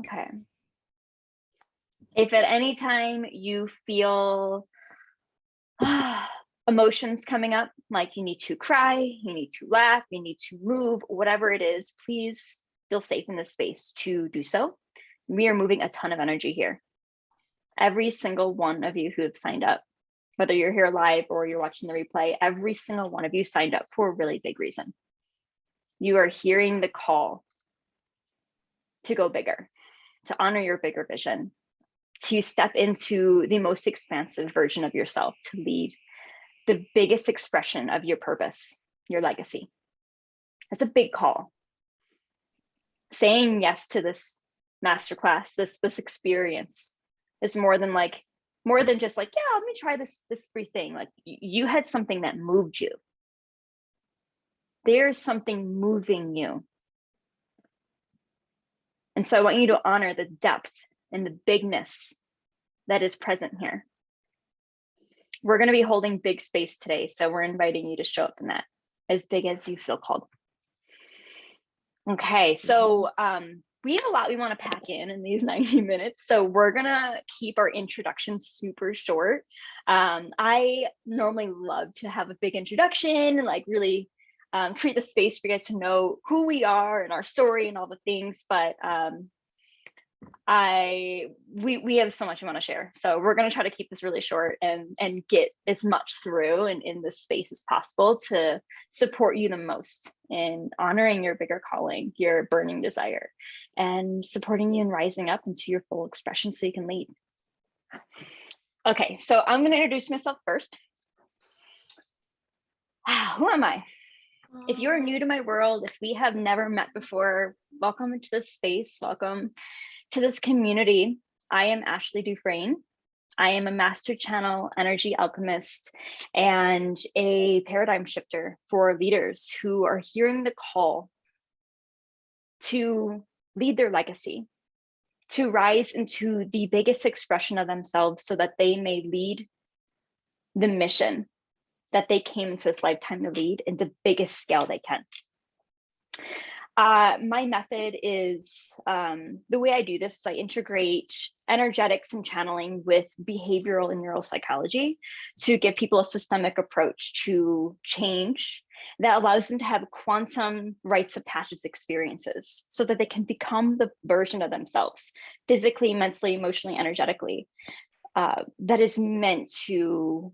Okay. If at any time you feel emotions coming up, like you need to cry, you need to laugh, you need to move, whatever it is, please feel safe in this space to do so. We are moving a ton of energy here. Every single one of you who have signed up, whether you're here live or you're watching the replay, every single one of you signed up for a really big reason. You are hearing the call to go bigger, to honor your bigger vision, to step into the most expansive version of yourself, to lead the biggest expression of your purpose, your legacy. That's a big call. Saying yes to this masterclass, this experience is more than just like, yeah, let me try this free thing. Like you had something that moved you. There's something moving you. And so I want you to honor the depth and the bigness that is present here. We're going to be holding big space today, so we're inviting you to show up in that, as big as you feel called. Okay, so we have a lot we want to pack in these 90 minutes, so we're going to keep our introduction super short. I normally love to have a big introduction and like really create the space for you guys to know who we are and our story and all the things, but we have so much we want to share, so we're going to try to keep this really short and get as much through in this space as possible to support you the most in honoring your bigger calling, your burning desire, and supporting you in rising up into your full expression so you can lead. Okay, so I'm going to introduce myself first. Who am I? If you're new to my world, if we have never met before, welcome into this space, welcome to this community. I am Ashley Dufresne. I am a master channel energy alchemist and a paradigm shifter for leaders who are hearing the call to lead their legacy, to rise into the biggest expression of themselves so that they may lead the mission that they came into this lifetime to lead in the biggest scale they can. My method is, the way I do this is I integrate energetics and channeling with behavioral and neuropsychology to give people a systemic approach to change that allows them to have quantum rites of passage experiences so that they can become the version of themselves, physically, mentally, emotionally, energetically, that is meant to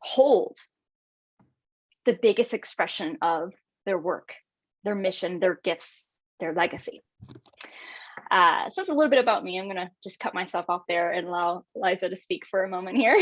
hold the biggest expression of their work, their mission, their gifts, their legacy. So that's a little bit about me. I'm gonna just cut myself off there and allow Liza to speak for a moment here.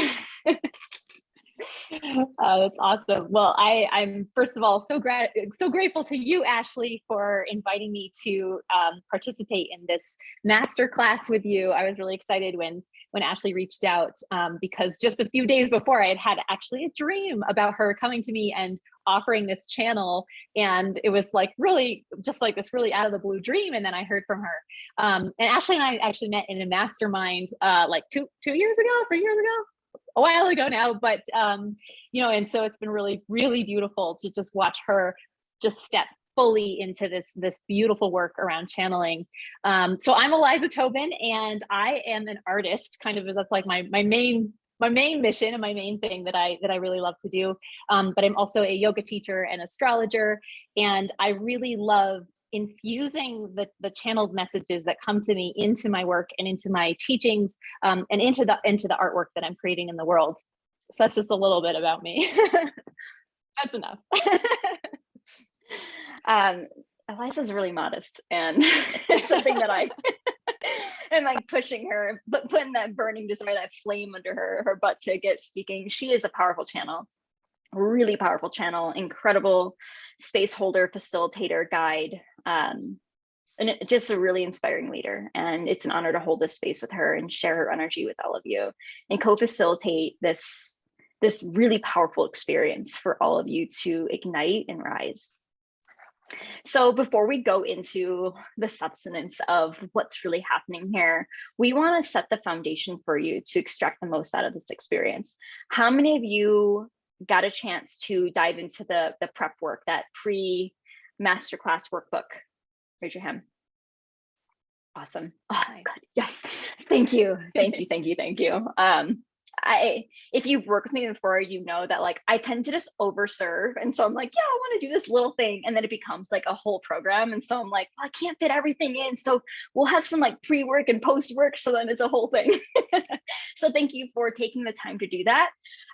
That's awesome. Well, I'm first of all so grateful to you, Ashley, for inviting me to participate in this masterclass with you. I was really excited when Ashley reached out because just a few days before I had actually a dream about her coming to me and offering this channel, and it was like really just like this really out of the blue dream. And then I heard from her, and Ashley and I actually met in a mastermind like 3 years ago, a while ago now, but you know, and so it's been really, really beautiful to just watch her just step fully into this beautiful work around channeling. So I'm Eliza Tobin, and I am an artist. Kind of, that's like my main mission and my main thing that I really love to do. But I'm also a yoga teacher and astrologer, and I really love infusing the channeled messages that come to me into my work and into my teachings, and into the artwork that I'm creating in the world. So that's just a little bit about me. That's enough. Eliza's really modest, and it's something that I am like pushing her, but putting that burning desire, that flame under her butt to get speaking. She is a powerful channel. Really powerful channel, incredible space holder, facilitator, guide, and just a really inspiring leader. And it's an honor to hold this space with her and share her energy with all of you and co-facilitate this really powerful experience for all of you to ignite and rise. So before we go into the substance of what's really happening here, we want to set the foundation for you to extract the most out of this experience. How many of you got a chance to dive into the prep work, that pre-masterclass workbook? Raise your hand. Awesome. Oh, Nice. good. Yes. Thank you. Thank you. Thank you. Thank you. If you've worked with me before, you know that like I tend to just overserve. And so I'm like, yeah, I want to do this little thing. And then it becomes like a whole program. And so I'm like, well, I can't fit everything in. So we'll have some like pre-work and post-work. So then it's a whole thing. So thank you for taking the time to do that.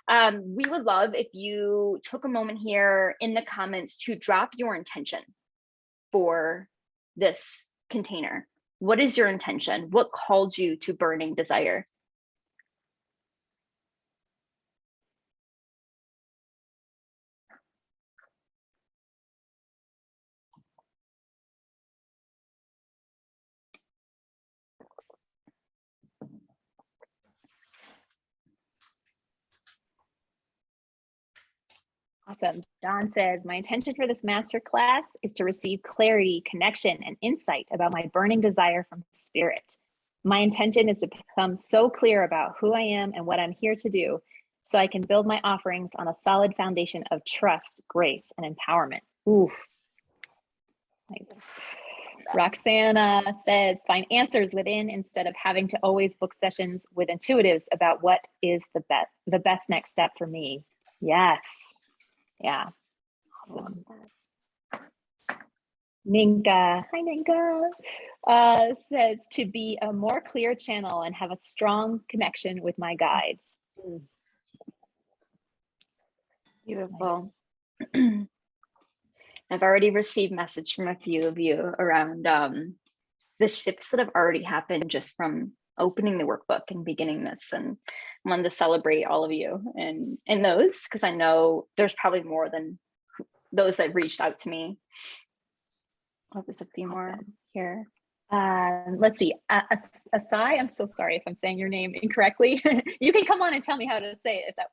We would love if you took a moment here in the comments to drop your intention for this container. What is your intention? What called you to burning desire? Awesome. Don says, my intention for this masterclass is to receive clarity, connection, and insight about my burning desire from spirit. My intention is to become so clear about who I am and what I'm here to do, so I can build my offerings on a solid foundation of trust, grace, and empowerment. Ooh. Nice. Roxana says, find answers within instead of having to always book sessions with intuitives about what is the best next step for me. Yes. Yeah. Awesome. Ninka, hi Ninka, says to be a more clear channel and have a strong connection with my guides. Beautiful. Nice. I've already received message from a few of you around the shifts that have already happened just from opening the workbook and beginning this, and I wanted to celebrate all of you and those, because I know there's probably more than those that reached out to me. Oh, there's a few more here. Let's see. Asai, I'm so sorry if I'm saying your name incorrectly. You can come on and tell me how to say it if that.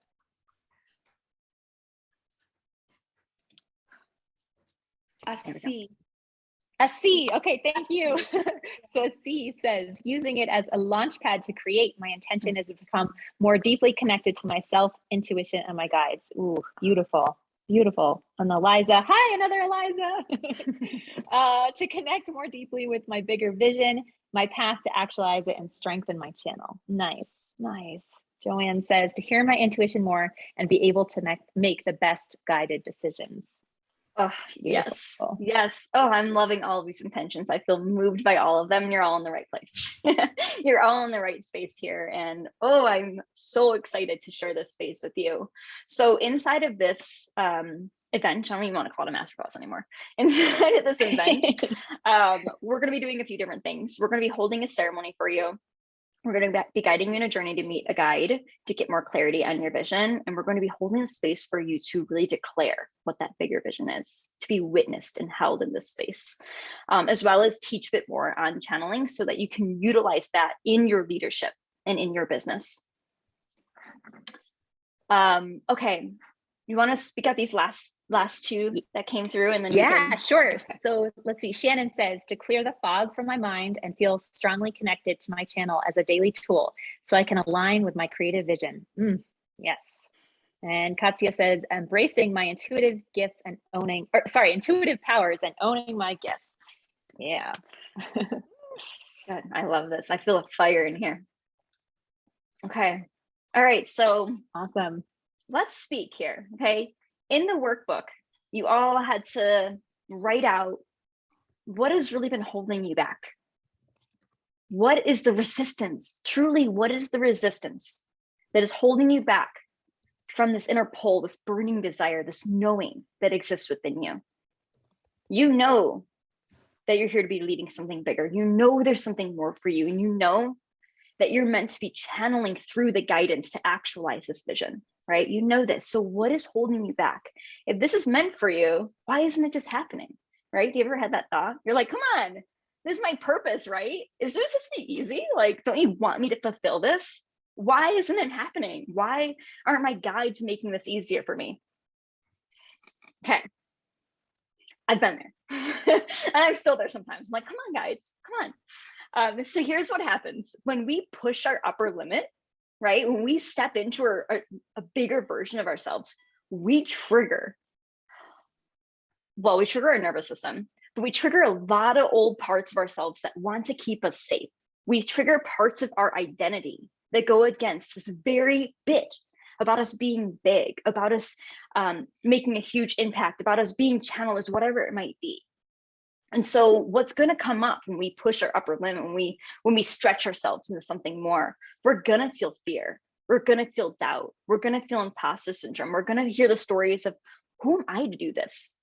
Asi, okay, thank you. So Asi says, using it as a launch pad to create, my intention is to become more deeply connected to myself, intuition, and my guides. Ooh, beautiful, beautiful. And Eliza, hi, another Eliza. To connect more deeply with my bigger vision, my path to actualize it and strengthen my channel. Nice, nice. Joanne says, to hear my intuition more and be able to make the best guided decisions. Oh, yes. Yes. Oh, I'm loving all of these intentions. I feel moved by all of them, and you're all in the right place. You're all in the right space here. And oh, I'm so excited to share this space with you. So inside of this event, I don't even want to call it a masterclass anymore. Inside of this event, we're going to be doing a few different things. We're going to be holding a ceremony for you. We're going to be guiding you in a journey to meet a guide to get more clarity on your vision. And we're going to be holding a space for you to really declare what that bigger vision is, to be witnessed and held in this space, as well as teach a bit more on channeling so that you can utilize that in your leadership and in your business. Okay. You want to speak out these last two that came through, and then yeah, sure. Okay. So let's see. Shannon says to clear the fog from my mind and feel strongly connected to my channel as a daily tool, so I can align with my creative vision. Yes. And Katya says embracing my intuitive gifts and intuitive powers and owning my gifts. Yeah. Good. I love this. I feel a fire in here. Okay. All right. So awesome. Let's speak here, okay? In the workbook, you all had to write out what has really been holding you back. What is the resistance? Truly, what is the resistance that is holding you back from this inner pull, this burning desire, this knowing that exists within you? You know that you're here to be leading something bigger. You know there's something more for you, and you know that you're meant to be channeling through the guidance to actualize this vision. Right? You know this. So what is holding you back? If this is meant for you, why isn't it just happening? Right? You ever had that thought? You're like, come on, this is my purpose, right? Is this just be easy? Like, don't you want me to fulfill this? Why isn't it happening? Why aren't my guides making this easier for me? Okay. I've been there. And I'm still there sometimes. I'm like, come on, guides, come on. So here's what happens. When we push our upper limit, right? When we step into a bigger version of ourselves, we trigger our nervous system, but we trigger a lot of old parts of ourselves that want to keep us safe. We trigger parts of our identity that go against this very bit about us being big, about us making a huge impact, about us being channelers, whatever it might be. And so what's going to come up when we push our upper limit, when we stretch ourselves into something more, we're going to feel fear. We're going to feel doubt. We're going to feel imposter syndrome. We're going to hear the stories of, who am I to do this?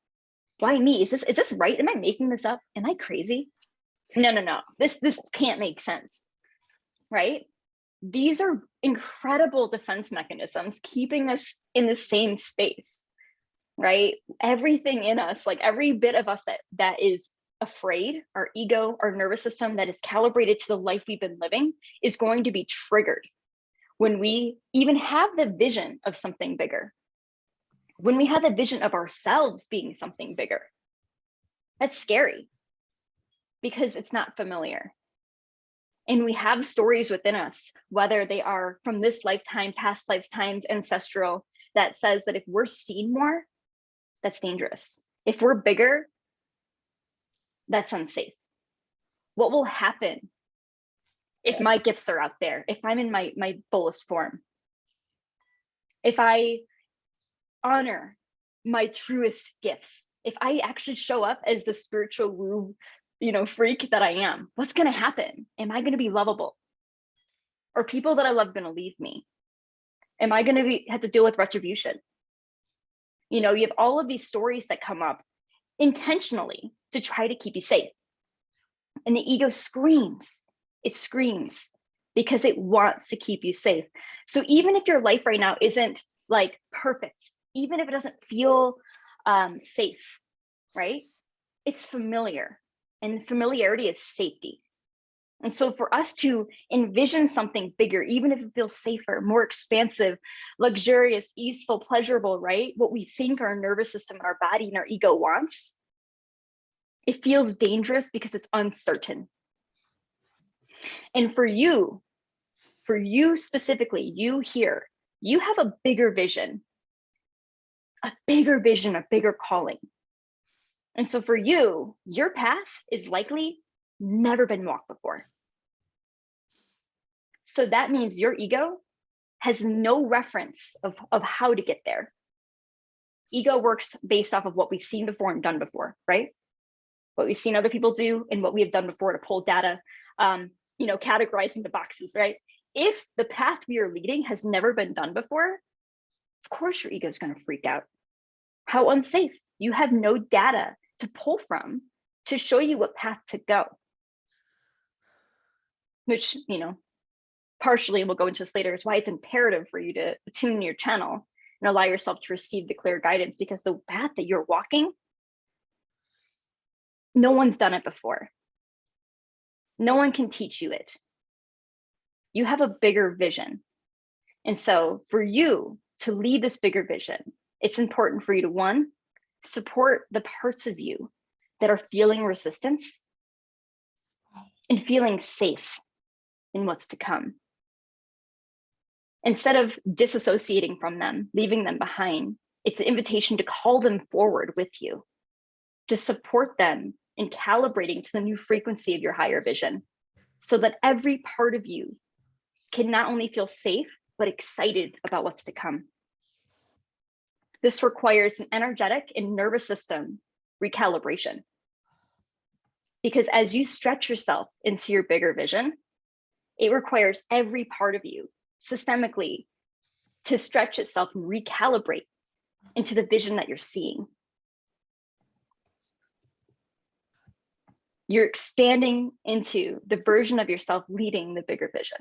Why me? Is this right? Am I making this up? Am I crazy? No. This can't make sense, right? These are incredible defense mechanisms keeping us in the same space, right? Everything in us, like every bit of us that is afraid, our ego, our nervous system that is calibrated to the life we've been living, is going to be triggered when we even have the vision of something bigger. When we have the vision of ourselves being something bigger, that's scary because it's not familiar. And we have stories within us, whether they are from this lifetime, past lifetimes, ancestral, that says that if we're seen more, that's dangerous. If we're bigger, that's unsafe. What will happen if my gifts are out there, if I'm in my fullest form, if I honor my truest gifts, if I actually show up as the spiritual woo, freak that I am, what's going to happen? Am I going to be lovable? Are people that I love going to leave me? Am I going to have to deal with retribution? You have all of these stories that come up intentionally to try to keep you safe. And the ego screams. It screams because it wants to keep you safe. So even if your life right now isn't like perfect, even if it doesn't feel safe, right? It's familiar, and familiarity is safety. And so for us to envision something bigger, even if it feels safer, more expansive, luxurious, easeful, pleasurable, right? What we think our nervous system and our body and our ego wants, it feels dangerous because it's uncertain. And for you specifically, you here, you have a bigger vision, a bigger calling. And so for you, your path is likely never been walked before. So that means your ego has no reference of how to get there. Ego works based off of what we've seen before and done before, right? What we've seen other people do and what we have done before to pull data, categorized into boxes, right? If the path we are leading has never been done before, of course your ego is going to freak out. How unsafe. You have no data to pull from to show you what path to go. Which, partially, we'll go into this later, is why it's imperative for you to tune your channel and allow yourself to receive the clear guidance, because the path that you're walking, no one's done it before. No one can teach you it. You have a bigger vision. And so for you to lead this bigger vision, it's important for you to, one, support the parts of you that are feeling resistance and feeling safe in what's to come. Instead of disassociating from them, leaving them behind, it's an invitation to call them forward with you, to support them in calibrating to the new frequency of your higher vision, so that every part of you can not only feel safe, but excited about what's to come. This requires an energetic and nervous system recalibration. Because as you stretch yourself into your bigger vision, it requires every part of you systemically to stretch itself and recalibrate into the vision that you're seeing. You're expanding into the version of yourself leading the bigger vision.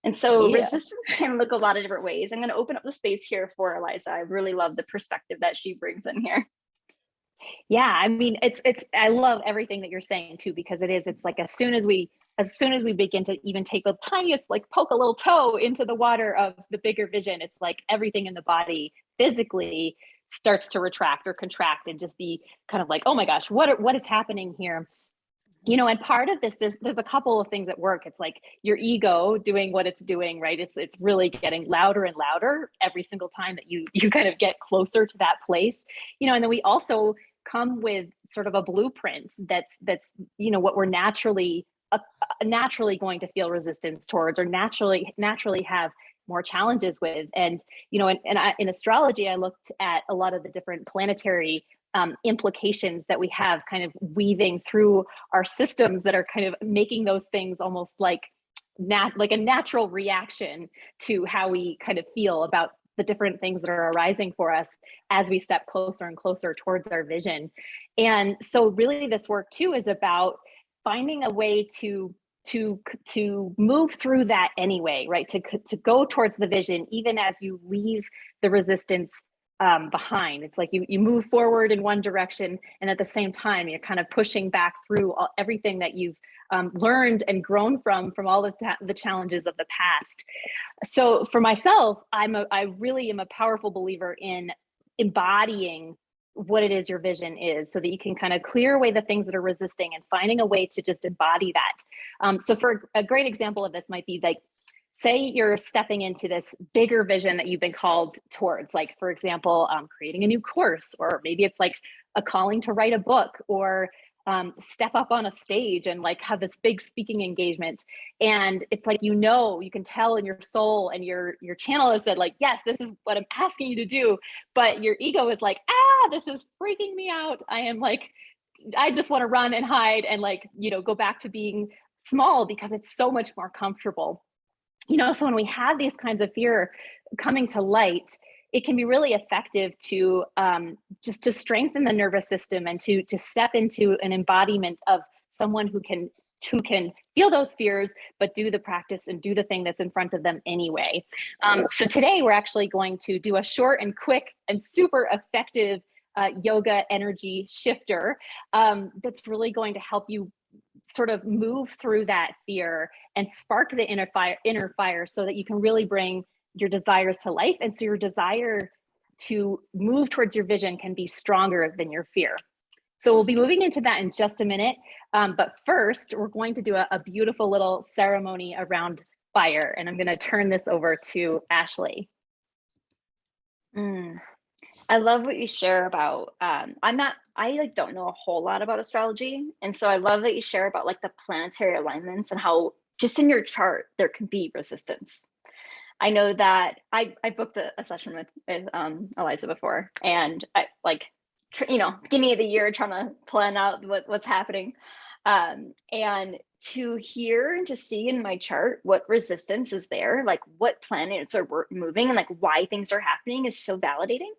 And so resistance can look a lot of different ways. I'm going to open up the space here for Eliza. I really love the perspective that she brings in here. Yeah, I mean, I love everything that you're saying too, because it's like as soon as we begin to even take the tiniest, like poke a little toe into the water of the bigger vision, it's like everything in the body physically starts to retract or contract and just be kind of like, oh my gosh, what is happening here? And part of this, there's a couple of things at work. It's like your ego doing what it's doing, right? It's really getting louder and louder every single time that you kind of get closer to that place, and then we also come with sort of a blueprint that's what we're naturally going to feel resistance towards, or naturally have more challenges with. And in astrology, I looked at a lot of the different planetary implications that we have kind of weaving through our systems that are kind of making those things almost like a natural reaction to how we kind of feel about the different things that are arising for us as we step closer and closer towards our vision. And so really this work too is about finding a way to move through that anyway, right? To go towards the vision, even as you leave the resistance behind. It's like you move forward in one direction, and at the same time, you're kind of pushing back through everything that you've learned and grown from all of the challenges of the past. So for myself, I really am a powerful believer in embodying what it is your vision is, so that you can kind of clear away the things that are resisting and finding a way to just embody that. So for a great example of this might be like, say you're stepping into this bigger vision that you've been called towards, like, for example, creating a new course, or maybe it's like a calling to write a book, or step up on a stage and like have this big speaking engagement. And it's like, you can tell in your soul, and your channel has said like, yes, this is what I'm asking you to do. But your ego is like, this is freaking me out. I just want to run and hide and go back to being small because it's so much more comfortable. So when we have these kinds of fear coming to light, it can be really effective to just to strengthen the nervous system, and to step into an embodiment of someone who can feel those fears, but do the practice and do the thing that's in front of them anyway. So today we're actually going to do a short and quick and super effective yoga energy shifter that's really going to help you sort of move through that fear and spark the inner fire so that you can really bring your desires to life. And so your desire to move towards your vision can be stronger than your fear. So we'll be moving into that in just a minute. But first, we're going to do a beautiful little ceremony around fire. And I'm going to turn this over to Ashley. I love what you share about, I don't know a whole lot about astrology. And so I love that you share about like the planetary alignments and how just in your chart, there can be resistance. I know that I booked a session with Eliza before, and I beginning of the year, trying to plan out what's happening. And to hear and to see in my chart what resistance is there, like what planets are moving and like why things are happening, is so validating.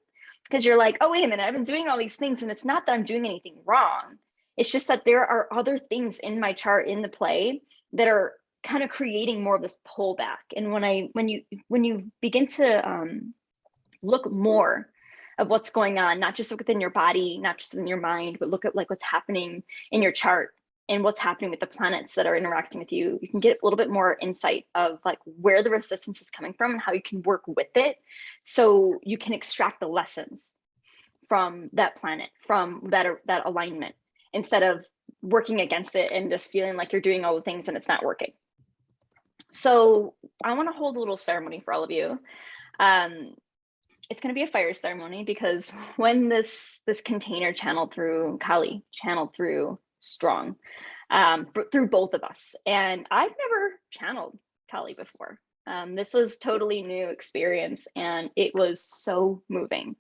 Because you're like, oh, wait a minute, I've been doing all these things, and it's not that I'm doing anything wrong. It's just that there are other things in my chart in the play that are kind of creating more of this pullback. And when you begin to look more of what's going on, not just within your body, not just in your mind, but look at like what's happening in your chart and what's happening with the planets that are interacting with you, you can get a little bit more insight of like where the resistance is coming from and how you can work with it, so you can extract the lessons from that planet, from that alignment, instead of working against it and just feeling like you're doing all the things and it's not working. So I want to hold a little ceremony for all of you. It's going to be a fire ceremony, because when this container channeled through Kali, channeled through strong, through both of us, and I've never channeled Kali before. This was totally new experience, and it was so moving.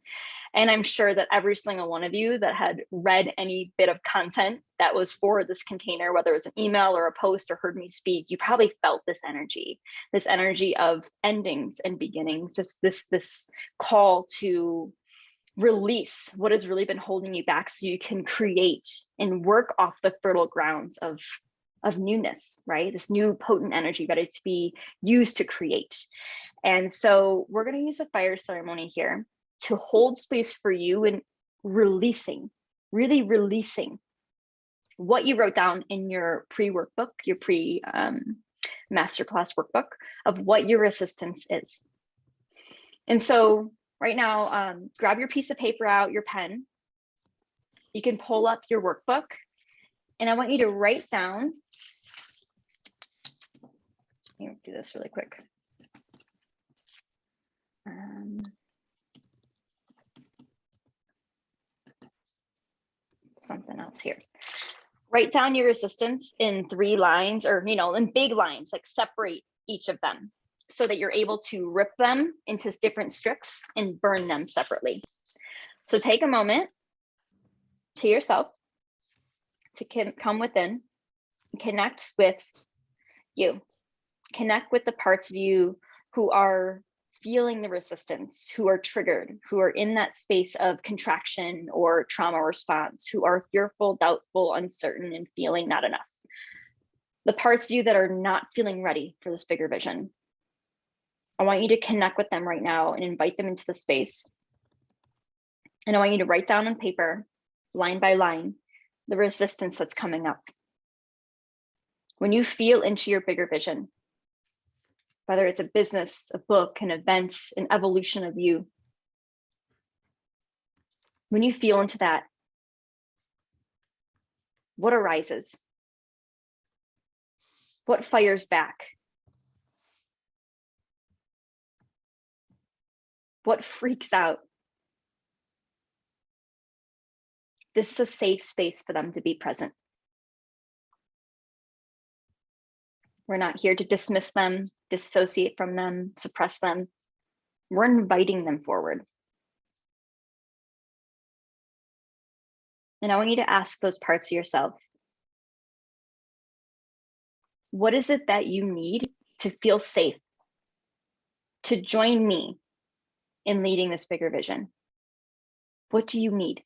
And I'm sure that every single one of you that had read any bit of content that was for this container, whether it was an email or a post or heard me speak, you probably felt this energy of endings and beginnings, this call to release what has really been holding you back, so you can create and work off the fertile grounds of newness, right? This new potent energy ready to be used to create. And so we're going to use a fire ceremony here to hold space for you in releasing, really releasing what you wrote down in your pre-workbook, your masterclass workbook, of what your resistance is. And so right now, grab your piece of paper out, your pen. You can pull up your workbook, And I want you to write down, here, do this really quick. Something else here. Write down your resistance in 3 lines, or, you know, in big lines, like separate each of them so that you're able to rip them into different strips and burn them separately. So take a moment to yourself to come within, connect with you, connect with the parts of you who are feeling the resistance, who are triggered, who are in that space of contraction or trauma response, who are fearful, doubtful, uncertain, and feeling not enough. The parts of you that are not feeling ready for this bigger vision. I want you to connect with them right now and invite them into the space. And I want you to write down on paper, line by line, the resistance that's coming up. When you feel into your bigger vision, whether it's a business, a book, an event, an evolution of you, when you feel into that, what arises? What fires back? What freaks out? This is a safe space for them to be present. We're not here to dismiss them, dissociate from them, suppress them. We're inviting them forward. And I want you to ask those parts of yourself, what is it that you need to feel safe, to join me in leading this bigger vision? What do you need?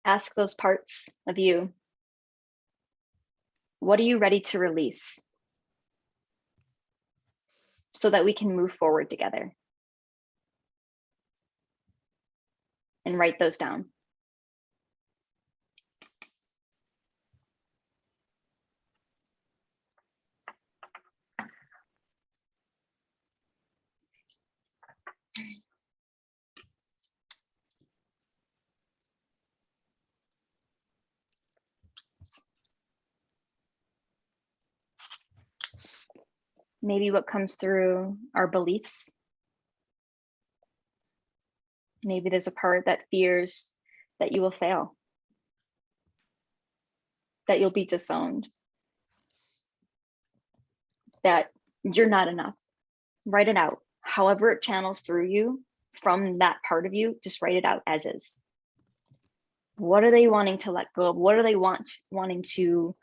Ask those parts of you, what are you ready to release so that we can move forward together? And write those down. Maybe what comes through are beliefs. Maybe there's a part that fears that you will fail, that you'll be disowned, that you're not enough. Write it out. However it channels through you from that part of you, just write it out as is. What are they wanting to let go of? What are they wanting to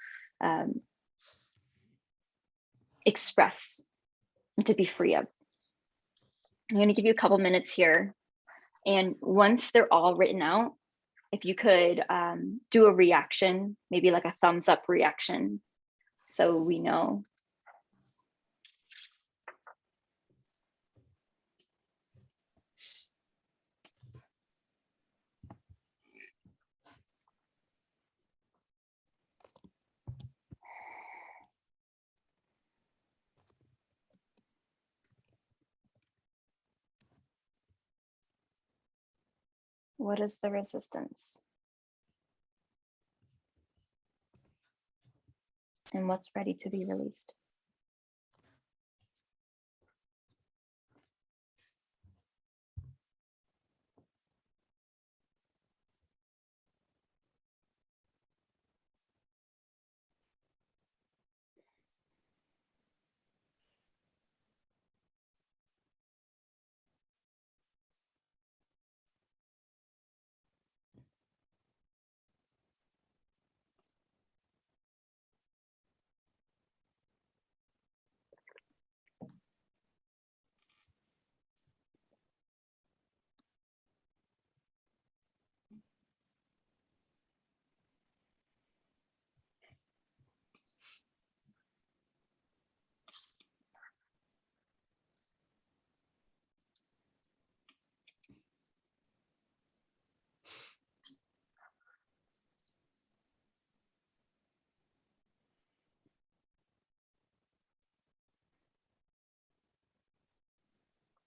express and to be free of? I'm going to give you a couple minutes here. And once they're all written out, if you could do a reaction, maybe like a thumbs up reaction, so we know. What is the resistance? And what's ready to be released?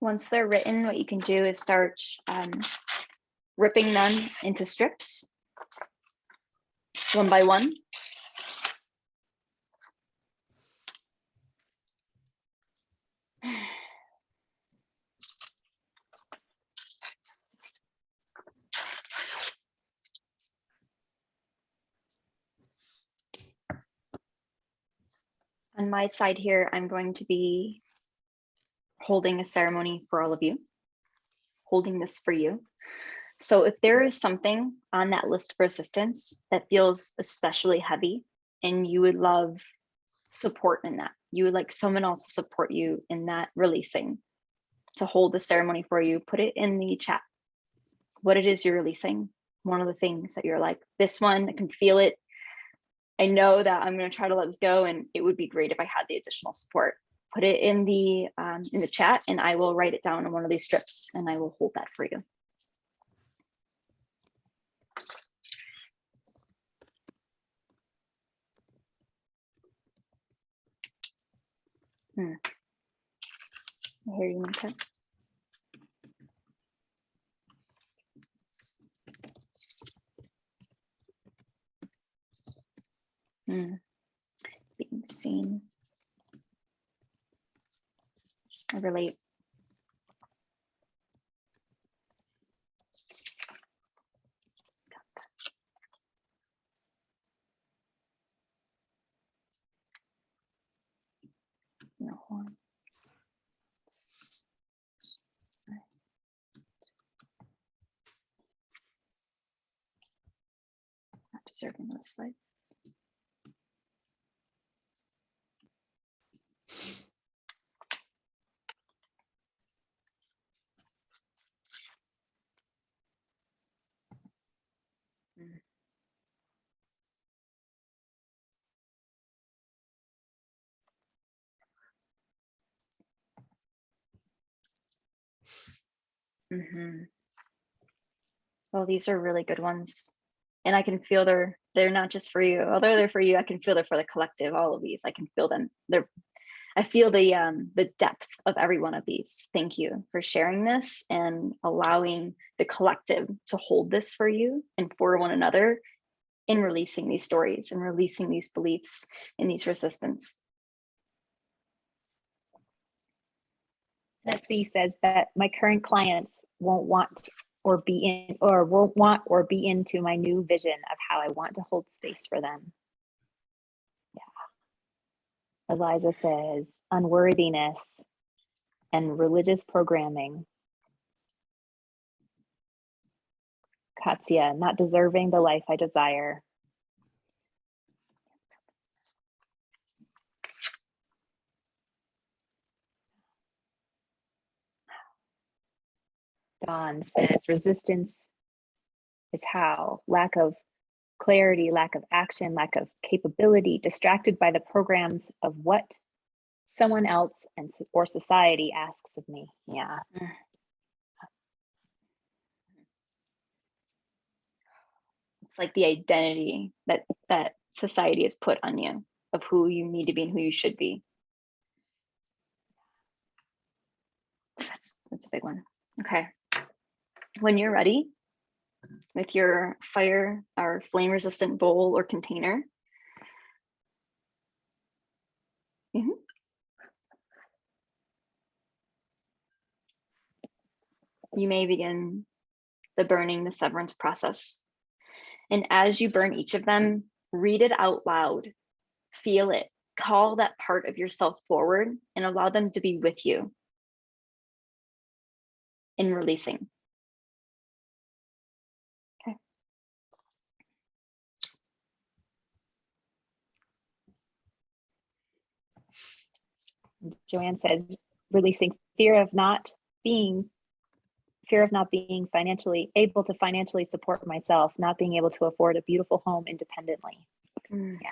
Once they're written, what you can do is start ripping them into strips, one by one. On my side here, I'm going to be holding a ceremony for all of you, holding this for you. So if there is something on that list for assistance that feels especially heavy and you would love support in that, you would like someone else to support you in that releasing, to hold the ceremony for you, put it in the chat. What it is you're releasing. One of the things that you're like, this one, I can feel it. I know that I'm going to try to let this go, and it would be great if I had the additional support. Put it in the chat, and I will write it down on one of these strips, and I will hold that for you. I hear you, Mika. Being seen. I relate. No one. Not deserving this life. Well, these are really good ones. And I can feel they're not just for you. Although they're for you, I can feel they're for the collective. All of these, I can feel them. I feel the depth of every one of these. Thank you for sharing this and allowing the collective to hold this for you and for one another in releasing these stories and releasing these beliefs and these resistance. Nessie says that my current clients won't want or be in, or won't want or be into my new vision of how I want to hold space for them. Yeah. Eliza says unworthiness and religious programming. Katya, not deserving the life I desire. Dawn says resistance is how, lack of clarity, lack of action, lack of capability, distracted by the programs of what someone else and or society asks of me. Yeah. It's like the identity that society has put on you of who you need to be and who you should be. That's a big one. Okay. When you're ready with your fire or flame resistant bowl or container, you may begin the severance process. And as you burn each of them, read it out loud, feel it, call that part of yourself forward and allow them to be with you in releasing. Okay. Joanne says releasing fear of not being financially able to financially support myself, not being able to afford a beautiful home independently. Yeah.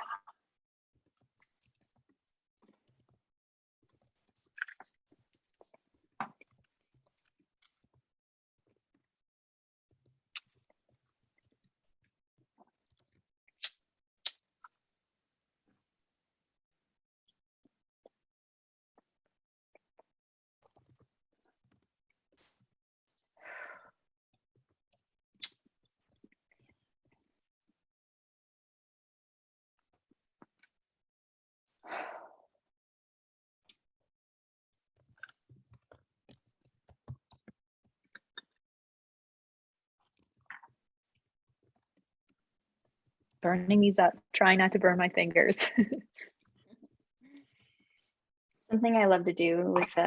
burning these up, trying not to burn my fingers. Something I love to do with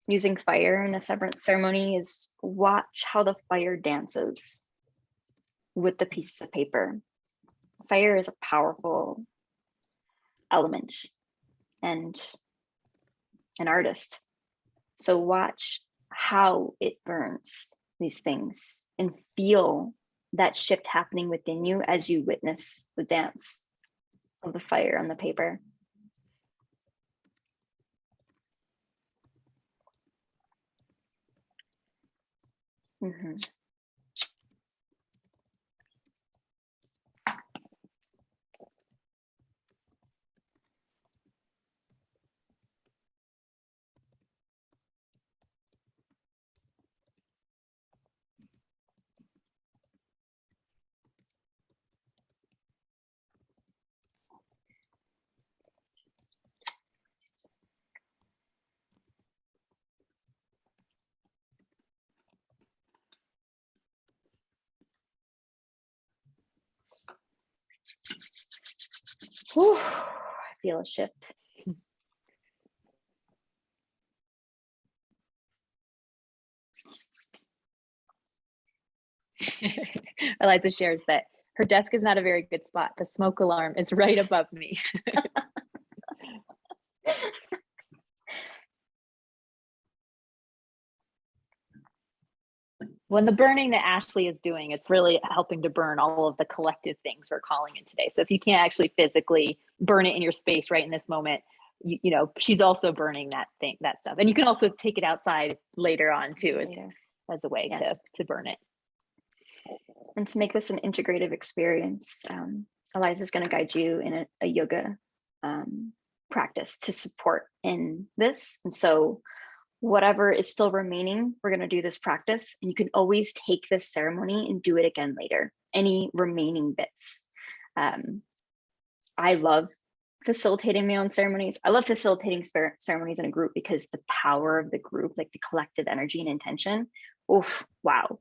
using fire in a severance ceremony is watch how the fire dances with the pieces of paper. Fire is a powerful element and an artist. So watch how it burns these things and feel that shift happening within you as you witness the dance of the fire on the paper. Mm-hmm. Whew, I feel a shift. Eliza shares that her desk is not a very good spot. The smoke alarm is right above me. When the burning that Ashley is doing, it's really helping to burn all of the collective things we're calling in today. So if you can't actually physically burn it in your space right in this moment, you know, she's also burning that stuff. And you can also take it outside later on too, as a way to burn it. And to make this an integrative experience, Eliza's going to guide you in a yoga practice to support in this. And so whatever is still remaining, we're going to do this practice, and you can always take this ceremony and do it again later, any remaining bits. I love facilitating my own ceremonies. I love facilitating ceremonies in a group because the power of the group, like the collective energy and intention, oof, wow.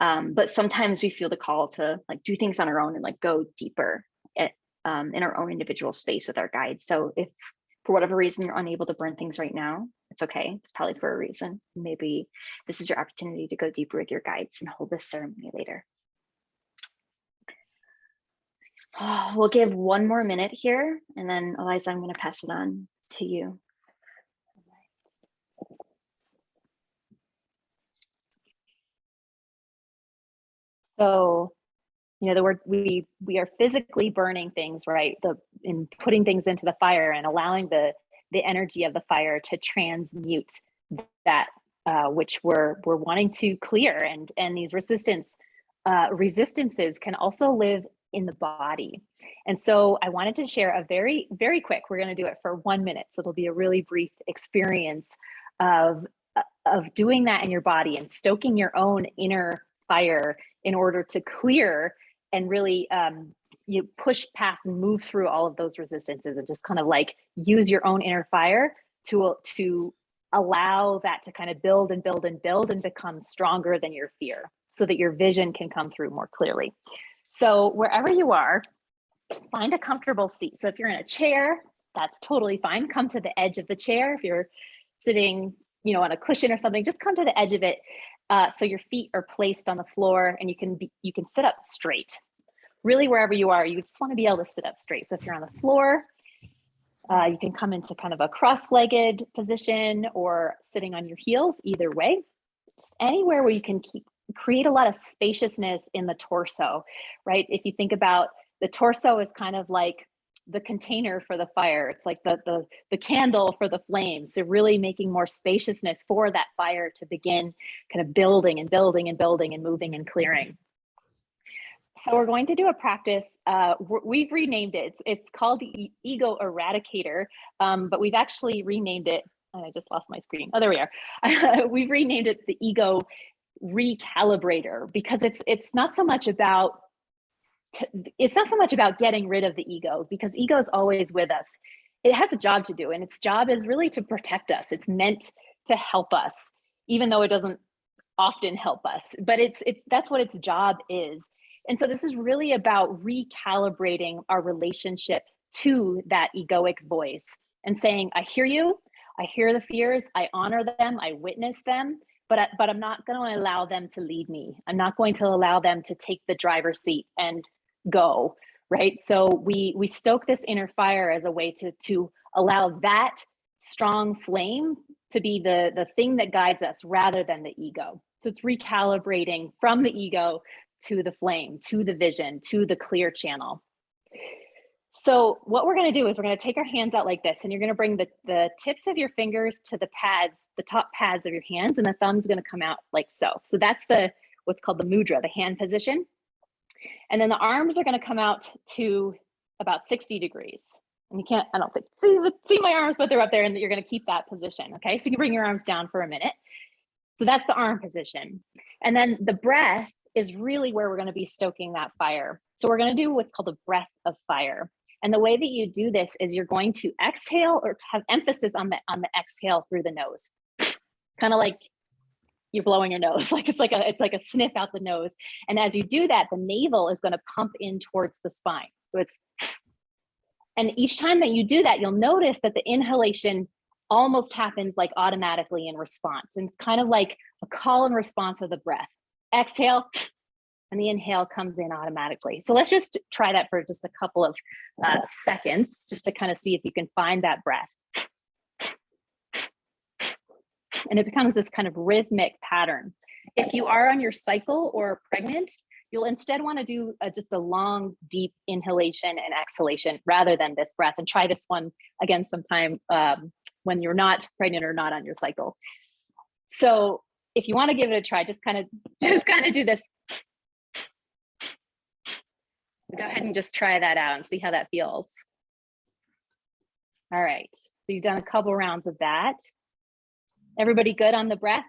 But sometimes we feel the call to like do things on our own and like go deeper in our own individual space with our guides. So if for whatever reason you're unable to burn things right now, it's okay. It's probably for a reason. Maybe this is your opportunity to go deeper with your guides and hold this ceremony later. Oh, we'll give one more minute here, and then Eliza, I'm going to pass it on to you. So, you know, the word we are physically burning things, right? In putting things into the fire and allowing the energy of the fire to transmute that which we're wanting to clear, and these resistances can also live in the body. And so I wanted to share a very, very quick, we're going to do it for 1 minute. So it'll be a really brief experience of doing that in your body and stoking your own inner fire in order to clear and really you push past and move through all of those resistances, and just kind of like use your own inner fire to allow that to kind of build and build and build and become stronger than your fear, so that your vision can come through more clearly. So wherever you are, find a comfortable seat. So if you're in a chair, that's totally fine. Come to the edge of the chair. If you're sitting, you know, on a cushion or something, just come to the edge of it. So your feet are placed on the floor, and you can sit up straight. Really, wherever you are, you just want to be able to sit up straight. So if you're on the floor, you can come into kind of a cross-legged position or sitting on your heels, either way. Just anywhere where you can create a lot of spaciousness in the torso, right? If you think about the torso is kind of like the container for the fire. It's like the candle for the flame. So really making more spaciousness for that fire to begin kind of building and building and building and moving and clearing. So we're going to do a practice. We've renamed it. It's called the Ego Eradicator, but we've actually renamed it. And I just lost my screen. Oh, there we are. We've renamed it the Ego Recalibrator, because it's not so much about getting rid of the ego, because ego is always with us. It has a job to do, and its job is really to protect us. It's meant to help us, even though it doesn't often help us. But that's what its job is. And so this is really about recalibrating our relationship to that egoic voice and saying, I hear you, I hear the fears, I honor them, I witness them, but I'm not going to allow them to lead me. I'm not going to allow them to take the driver's seat and go, right? So we stoke this inner fire as a way to allow that strong flame to be the thing that guides us rather than the ego. So it's recalibrating from the ego to the flame, to the vision, to the clear channel. So what we're going to do is we're going to take our hands out like this, and you're going to bring the tips of your fingers to the pads, the top pads of your hands, and the thumb's going to come out like so. So that's what's called the mudra, the hand position. And then the arms are going to come out to about 60 degrees. And you can't, I don't think, see my arms, but they're up there, and you're going to keep that position. Okay, so you can bring your arms down for a minute. So that's the arm position. And then the breath is really where we're going to be stoking that fire. So we're going to do what's called a breath of fire. And the way that you do this is you're going to exhale, or have emphasis on the exhale through the nose, kind of like you're blowing your nose, like it's like a sniff out the nose. And as you do that, the navel is going to pump in towards the spine. So and each time that you do that, you'll notice that the inhalation almost happens like automatically in response. And it's kind of like a call and response of the breath. Exhale, and the inhale comes in automatically. So let's just try that for just a couple of seconds, just to kind of see if you can find that breath. And it becomes this kind of rhythmic pattern. If you are on your cycle or pregnant, you'll instead want to do just a long, deep inhalation and exhalation rather than this breath. And try this one again sometime when you're not pregnant or not on your cycle. So if you want to give it a try, just kind of do this. So go ahead and just try that out and see how that feels. All right, so you've done a couple rounds of that. Everybody good on the breath?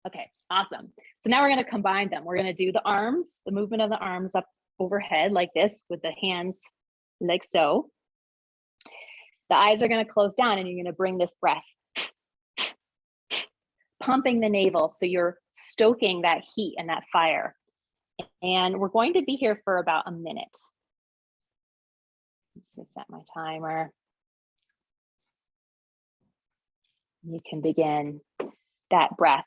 Okay, awesome. So now we're going to combine them. We're going to do the arms, the movement of the arms up overhead like this, with the hands like so. The eyes are going to close down, and you're going to bring this breath, pumping the navel. So you're stoking that heat and that fire. And we're going to be here for about a minute. Let's set my timer. You can begin that breath.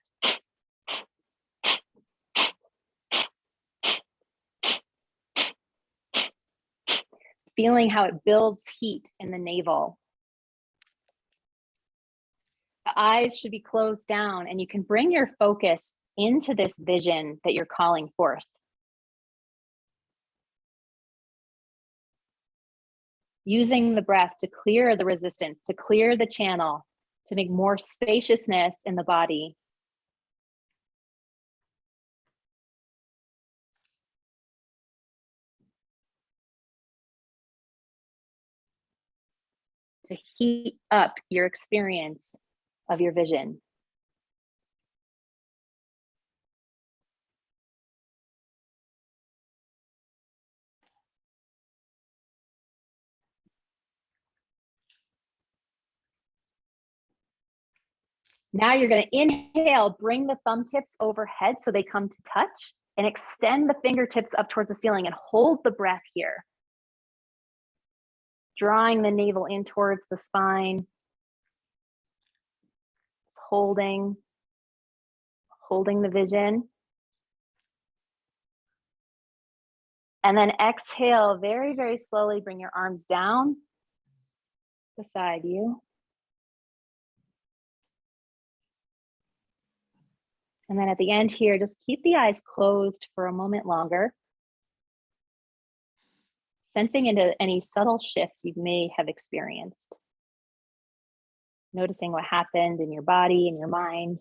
Feeling how it builds heat in the navel. The eyes should be closed down, and you can bring your focus into this vision that you're calling forth. Using the breath to clear the resistance, to clear the channel, to make more spaciousness in the body. To heat up your experience of your vision. Now you're going to inhale, bring the thumb tips overhead so they come to touch, and extend the fingertips up towards the ceiling and hold the breath here. Drawing the navel in towards the spine. Just holding the vision. And then exhale, very, very slowly, bring your arms down beside you. And then at the end here, just keep the eyes closed for a moment longer. Sensing into any subtle shifts you may have experienced. Noticing what happened in your body and your mind.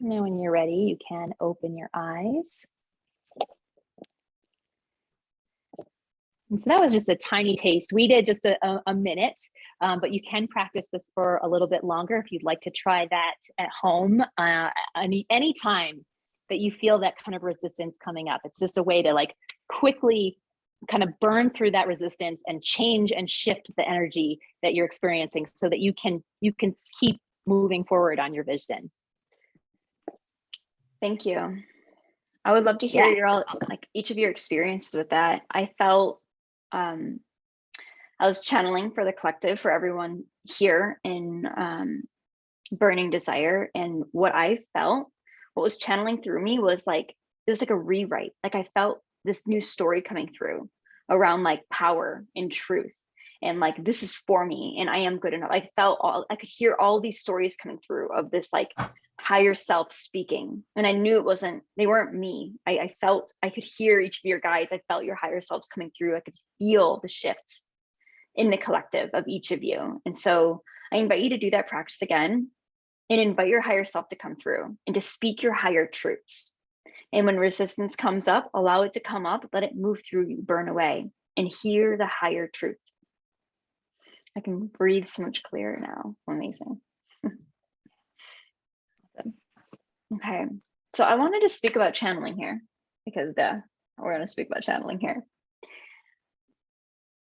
And then when you're ready, you can open your eyes. And so that was just a tiny taste. We did just a minute, but you can practice this for a little bit longer if you'd like to try that at home. Any time that you feel that kind of resistance coming up. It's just a way to like quickly kind of burn through that resistance and change and shift the energy that you're experiencing so that you can keep moving forward on your vision. Thank you. I would love to hear each of your experiences with that. I felt I was channeling for the collective, for everyone here in Burning Desire, and what I felt, what was channeling through me was like, it was like a rewrite. Like I felt this new story coming through around like power and truth, and like, this is for me and I am good enough. I could hear all these stories coming through of this like higher self speaking, and I knew they weren't me. I felt, I could hear each of your guides. I felt your higher selves coming through. I could feel the shifts in the collective of each of you. And so I invite you to do that practice again, and invite your higher self to come through and to speak your higher truths. And when resistance comes up, allow it to come up, let it move through you, burn away, and hear the higher truth. I can breathe so much clearer now. Amazing. Okay, so I wanted to speak about channeling here, because we're going to speak about channeling here.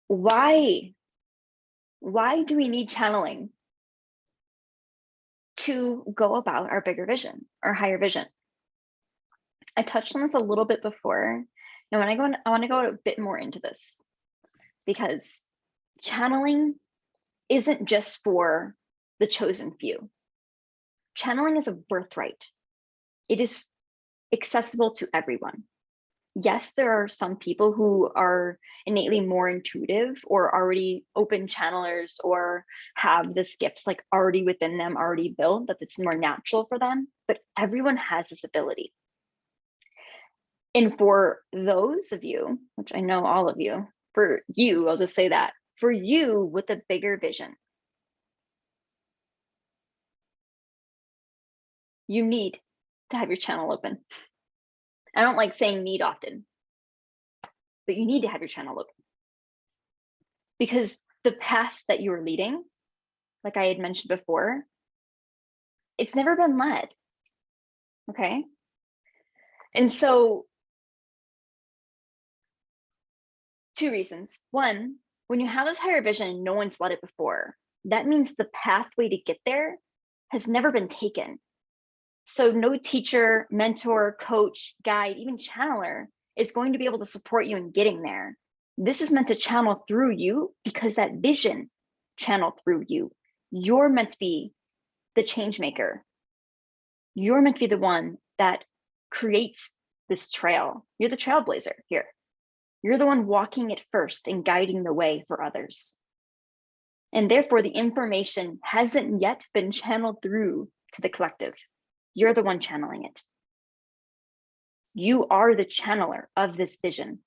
Why do we need channeling to go about our bigger vision, our higher vision? I touched on this a little bit before, and I want to go a bit more into this, because channeling isn't just for the chosen few. Channeling is a birthright. It is accessible to everyone. Yes, there are some people who are innately more intuitive or already open channelers or have this gifts like already within them, already built, that it's more natural for them, but everyone has this ability. And for those of you, which I know all of you, for you, I'll just say that, for you with a bigger vision, you need to have your channel open. I don't like saying need often, but you need to have your channel open, because the path that you're leading, like I had mentioned before, it's never been led. Okay. And so, two reasons. One, when you have this higher vision and no one's led it before, that means the pathway to get there has never been taken. So no teacher, mentor, coach, guide, even channeler is going to be able to support you in getting there. This is meant to channel through you, because that vision channeled through you. You're meant to be the change maker. You're meant to be the one that creates this trail. You're the trailblazer here. You're the one walking it first and guiding the way for others. And therefore, the information hasn't yet been channeled through to the collective. You're the one channeling it. You are the channeler of this vision.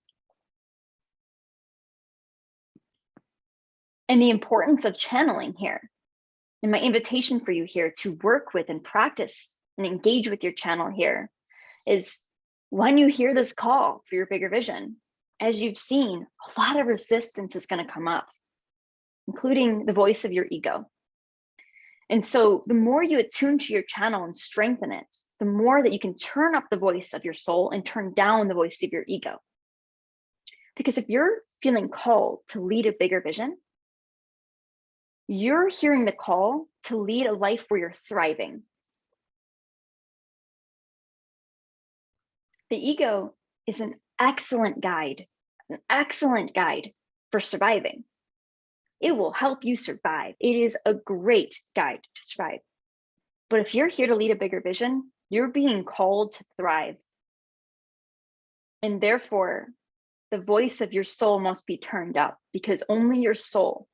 And the importance of channeling here, and my invitation for you here to work with and practice and engage with your channel here, is when you hear this call for your bigger vision, as you've seen, a lot of resistance is going to come up, including the voice of your ego. And so the more you attune to your channel and strengthen it, the more that you can turn up the voice of your soul and turn down the voice of your ego. Because if you're feeling called to lead a bigger vision, you're hearing the call to lead a life where you're thriving. The ego is an excellent guide for surviving. It will help you survive. It is a great guide to survive. But if you're here to lead a bigger vision, you're being called to thrive. And therefore, the voice of your soul must be turned up, because only your soul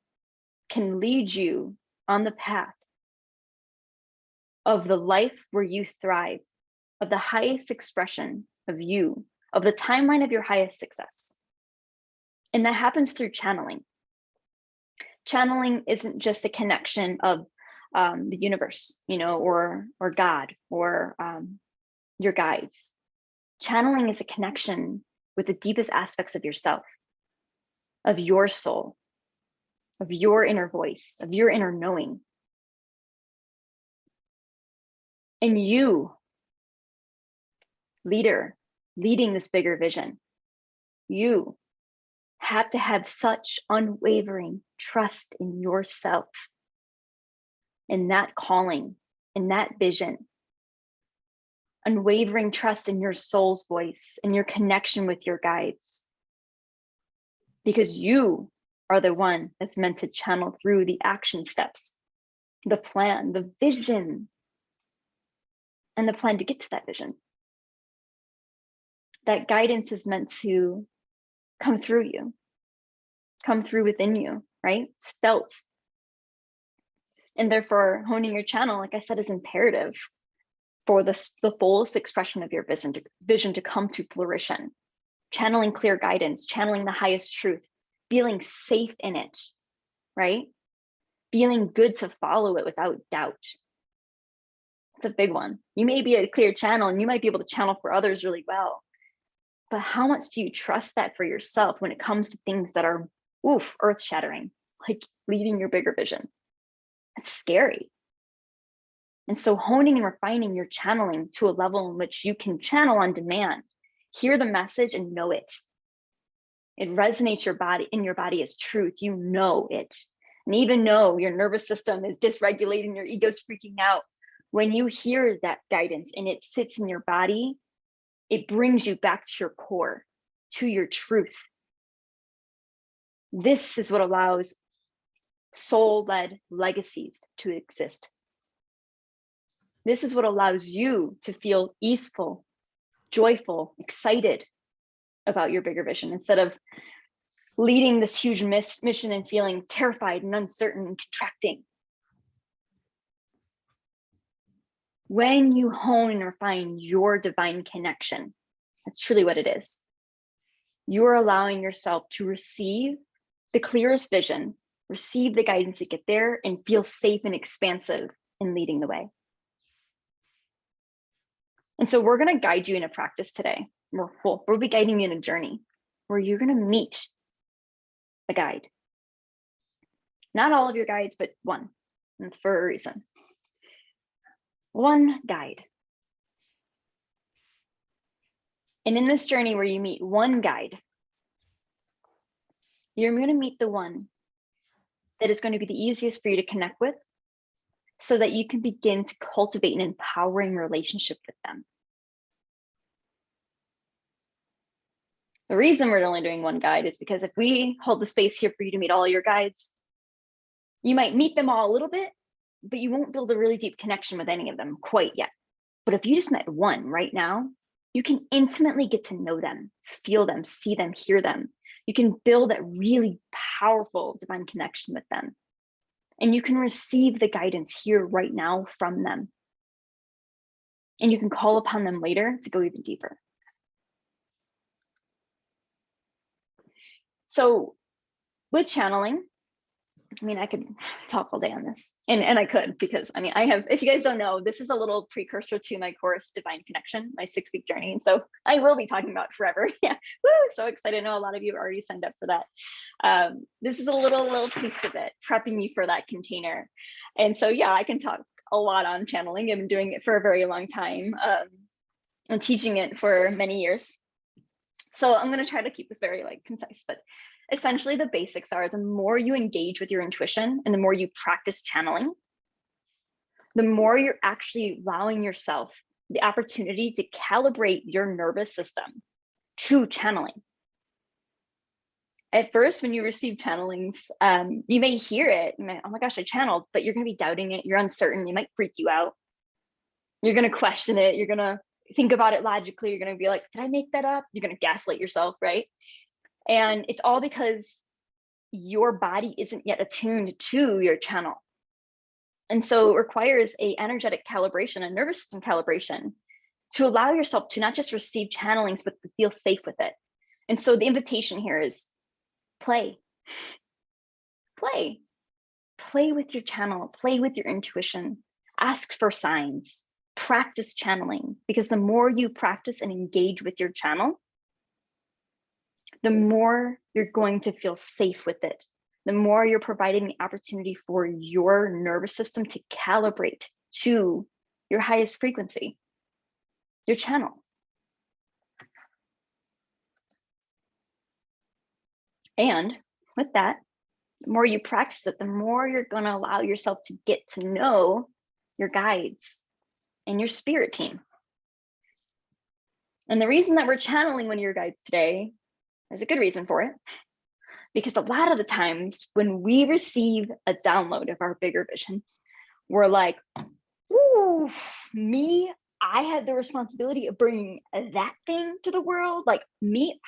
can lead you on the path of the life where you thrive, of the highest expression of you, of the timeline of your highest success. And that happens through channeling. Channeling isn't just a connection of the universe, or God, or your guides. Channeling is a connection with the deepest aspects of yourself, of your soul, of your inner voice, of your inner knowing. And you, leader, leading this bigger vision, you have to have such unwavering trust in yourself in that calling, in that vision. Unwavering trust in your soul's voice and your connection with your guides. Because you are the one that's meant to channel through the action steps, the plan, the vision, and the plan to get to that vision. That guidance is meant to come through you, come through within you, right? It's felt. And therefore, honing your channel, like I said, is imperative for the fullest expression of your vision to come to fruition. Channeling clear guidance, channeling the highest truth, feeling safe in it, right? Feeling good to follow it without doubt. It's a big one. You may be a clear channel and you might be able to channel for others really well. But how much do you trust that for yourself when it comes to things that are, earth-shattering, like leading your bigger vision? It's scary. And so honing and refining your channeling to a level in which you can channel on demand, hear the message and know it. It resonates in your body as truth. You know it. And even though your nervous system is dysregulating, your ego's freaking out, when you hear that guidance and it sits in your body, it brings you back to your core, to your truth. This is what allows soul-led legacies to exist. This is what allows you to feel easeful, joyful, excited about your bigger vision instead of leading this huge mission and feeling terrified and uncertain and contracting. When you hone and refine your divine connection, that's truly what it is. You're allowing yourself to receive the clearest vision, receive the guidance to get there, and feel safe and expansive in leading the way. And so we're going to guide you in a practice today. We'll be guiding you in a journey where you're going to meet a guide. Not all of your guides, but one. And it's for a reason. One guide. And in this journey where you meet one guide, you're going to meet the one that is going to be the easiest for you to connect with so that you can begin to cultivate an empowering relationship with them. The reason we're only doing one guide is because if we hold the space here for you to meet all your guides, you might meet them all a little bit, but you won't build a really deep connection with any of them quite yet. But if you just met one right now, you can intimately get to know them, feel them, see them, hear them. You can build that really powerful divine connection with them. And you can receive the guidance here right now from them. And you can call upon them later to go even deeper. So with channeling, I mean, I could talk all day on this, and I could, because I mean, I have, if you guys don't know, this is a little precursor to my course, Divine Connection, my 6-week journey. And so I will be talking about it forever. Yeah, woo, so excited. I know a lot of you have already signed up for that. This is a little piece of it, prepping you for that container. And so, yeah, I can talk a lot on channeling. I've been doing it for a very long time and teaching it for many years. So I'm going to try to keep this very concise, but essentially the basics are the more you engage with your intuition and the more you practice channeling, the more you're actually allowing yourself the opportunity to calibrate your nervous system to channeling. At first, when you receive channelings, you may hear it, you may, oh my gosh, I channeled, but you're going to be doubting it. You're uncertain. It might freak you out. You're going to question it. You're going to think about it logically. You're going to be like, did I make that up? You're going to gaslight yourself, right? And it's all because your body isn't yet attuned to your channel. And so it requires a energetic calibration, a nervous system calibration to allow yourself to not just receive channelings, but to feel safe with it. And so the invitation here is play with your channel, play with your intuition, ask for signs, practice channeling, because the more you practice and engage with your channel, the more you're going to feel safe with it. The more you're providing the opportunity for your nervous system to calibrate to your highest frequency, your channel. And with that, The more you practice it, the more you're going to allow yourself to get to know your guides and your spirit team. And the reason that we're channeling one of your guides today, there's a good reason for it. Because a lot of the times when we receive a download of our bigger vision, we're like, ooh, me, I had the responsibility of bringing that thing to the world. Like me,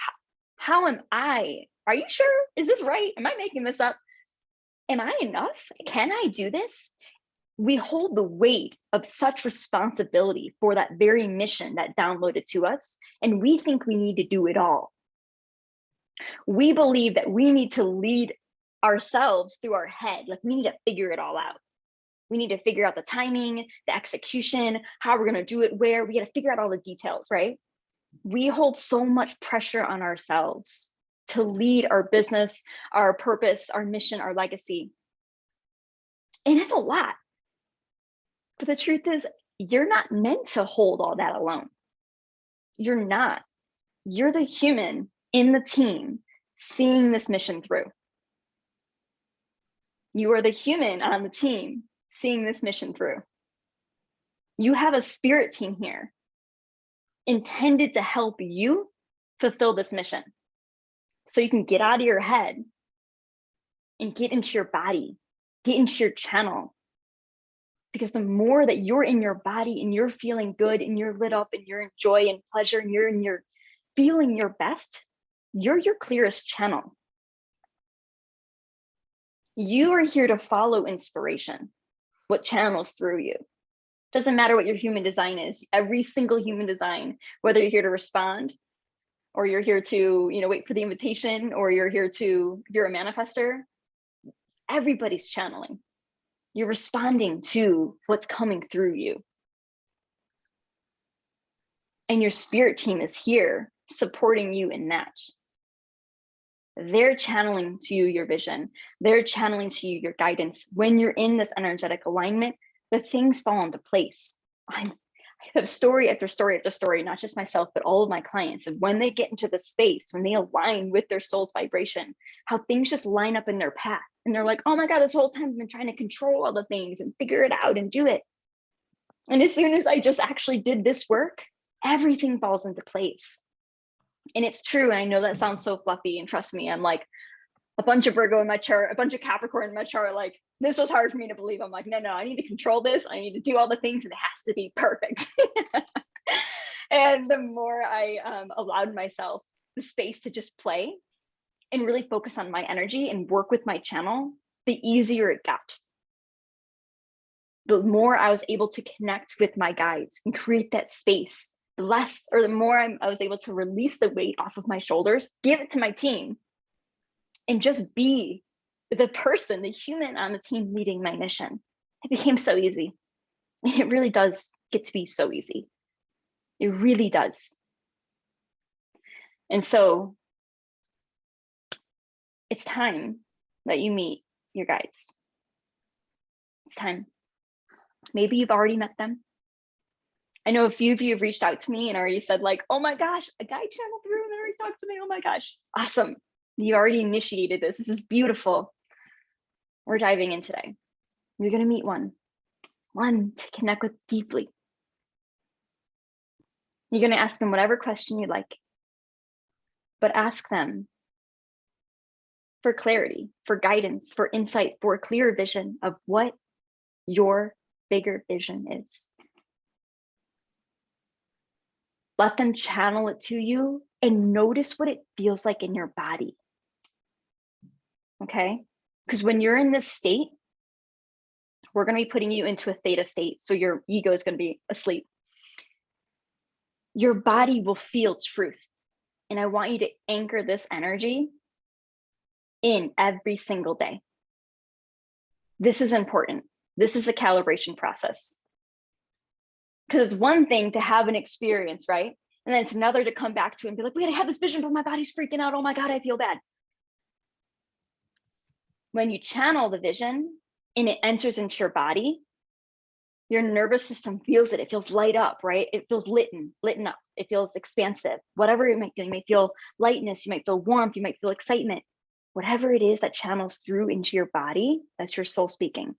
how am I? Are you sure? Is this right? Am I making this up? Am I enough? Can I do this? We hold the weight of such responsibility for that very mission that downloaded to us, and we think we need to do it all. We believe that we need to lead ourselves through our head. Like we need to figure it all out. We need to figure out the timing, the execution, how we're going to do it, where. We got to figure out all the details, right? We hold so much pressure on ourselves to lead our business, our purpose, our mission, our legacy. And it's a lot. But the truth is, you're not meant to hold all that alone. You're not. You're the human in the team seeing this mission through. You are the human on the team seeing this mission through. You have a spirit team here intended to help you fulfill this mission. So you can get out of your head and get into your body, get into your channel. Because the more that you're in your body and you're feeling good and you're lit up and you're in joy and pleasure and you're in your feeling your best, you're your clearest channel. You are here to follow inspiration, what channels through you. Doesn't matter what your human design is. Every single human design, whether you're here to respond or you're here to, wait for the invitation, or you're here to, you're a manifester, everybody's channeling. You're responding to what's coming through you. And your spirit team is here supporting you in that. They're channeling to you your vision. They're channeling to you your guidance. When you're in this energetic alignment, the things fall into place. I have story after story after story, not just myself, but all of my clients. And when they get into the space, when they align with their soul's vibration, how things just line up in their path. And they're like, oh my God, this whole time I've been trying to control all the things and figure it out and do it. And as soon as I just actually did this work, everything falls into place. And it's true. And I know that sounds so fluffy. And trust me, I'm like a bunch of Virgo in my chart, a bunch of Capricorn in my chart. Like, this was hard for me to believe. I'm like, no, I need to control this. I need to do all the things and it has to be perfect. And the more I allowed myself the space to just play and really focus on my energy and work with my channel, the easier it got. The more I was able to connect with my guides and create that space, the less or the more I was able to release the weight off of my shoulders, give it to my team, and just be the person, the human on the team leading my mission. It became so easy. It really does get to be so easy. It really does. And so it's time that you meet your guides. It's time. Maybe you've already met them. I know a few of you have reached out to me and already said like, oh my gosh, a guide channeled through and already talked to me. Oh my gosh, awesome. You already initiated this. This is beautiful. We're diving in today. You're going to meet one to connect with deeply. You're going to ask them whatever question you like, but ask them for clarity, for guidance, for insight, for a clear vision of what your bigger vision is. Let them channel it to you and notice what it feels like in your body. Okay? Because when you're in this state, we're going to be putting you into a theta state. So your ego is going to be asleep. Your body will feel truth. And I want you to anchor this energy in every single day. This is important. This is a calibration process. Because it's one thing to have an experience, right? And then it's another to come back to and be like, wait, I have this vision, but my body's freaking out. Oh my God, I feel bad. When you channel the vision and it enters into your body, your nervous system feels it. It feels light up, right? It feels lit up. It feels expansive. Whatever it might feel. You might feel lightness. You might feel warmth. You might feel excitement. whatever it is that channels through into your body, that's your soul speaking.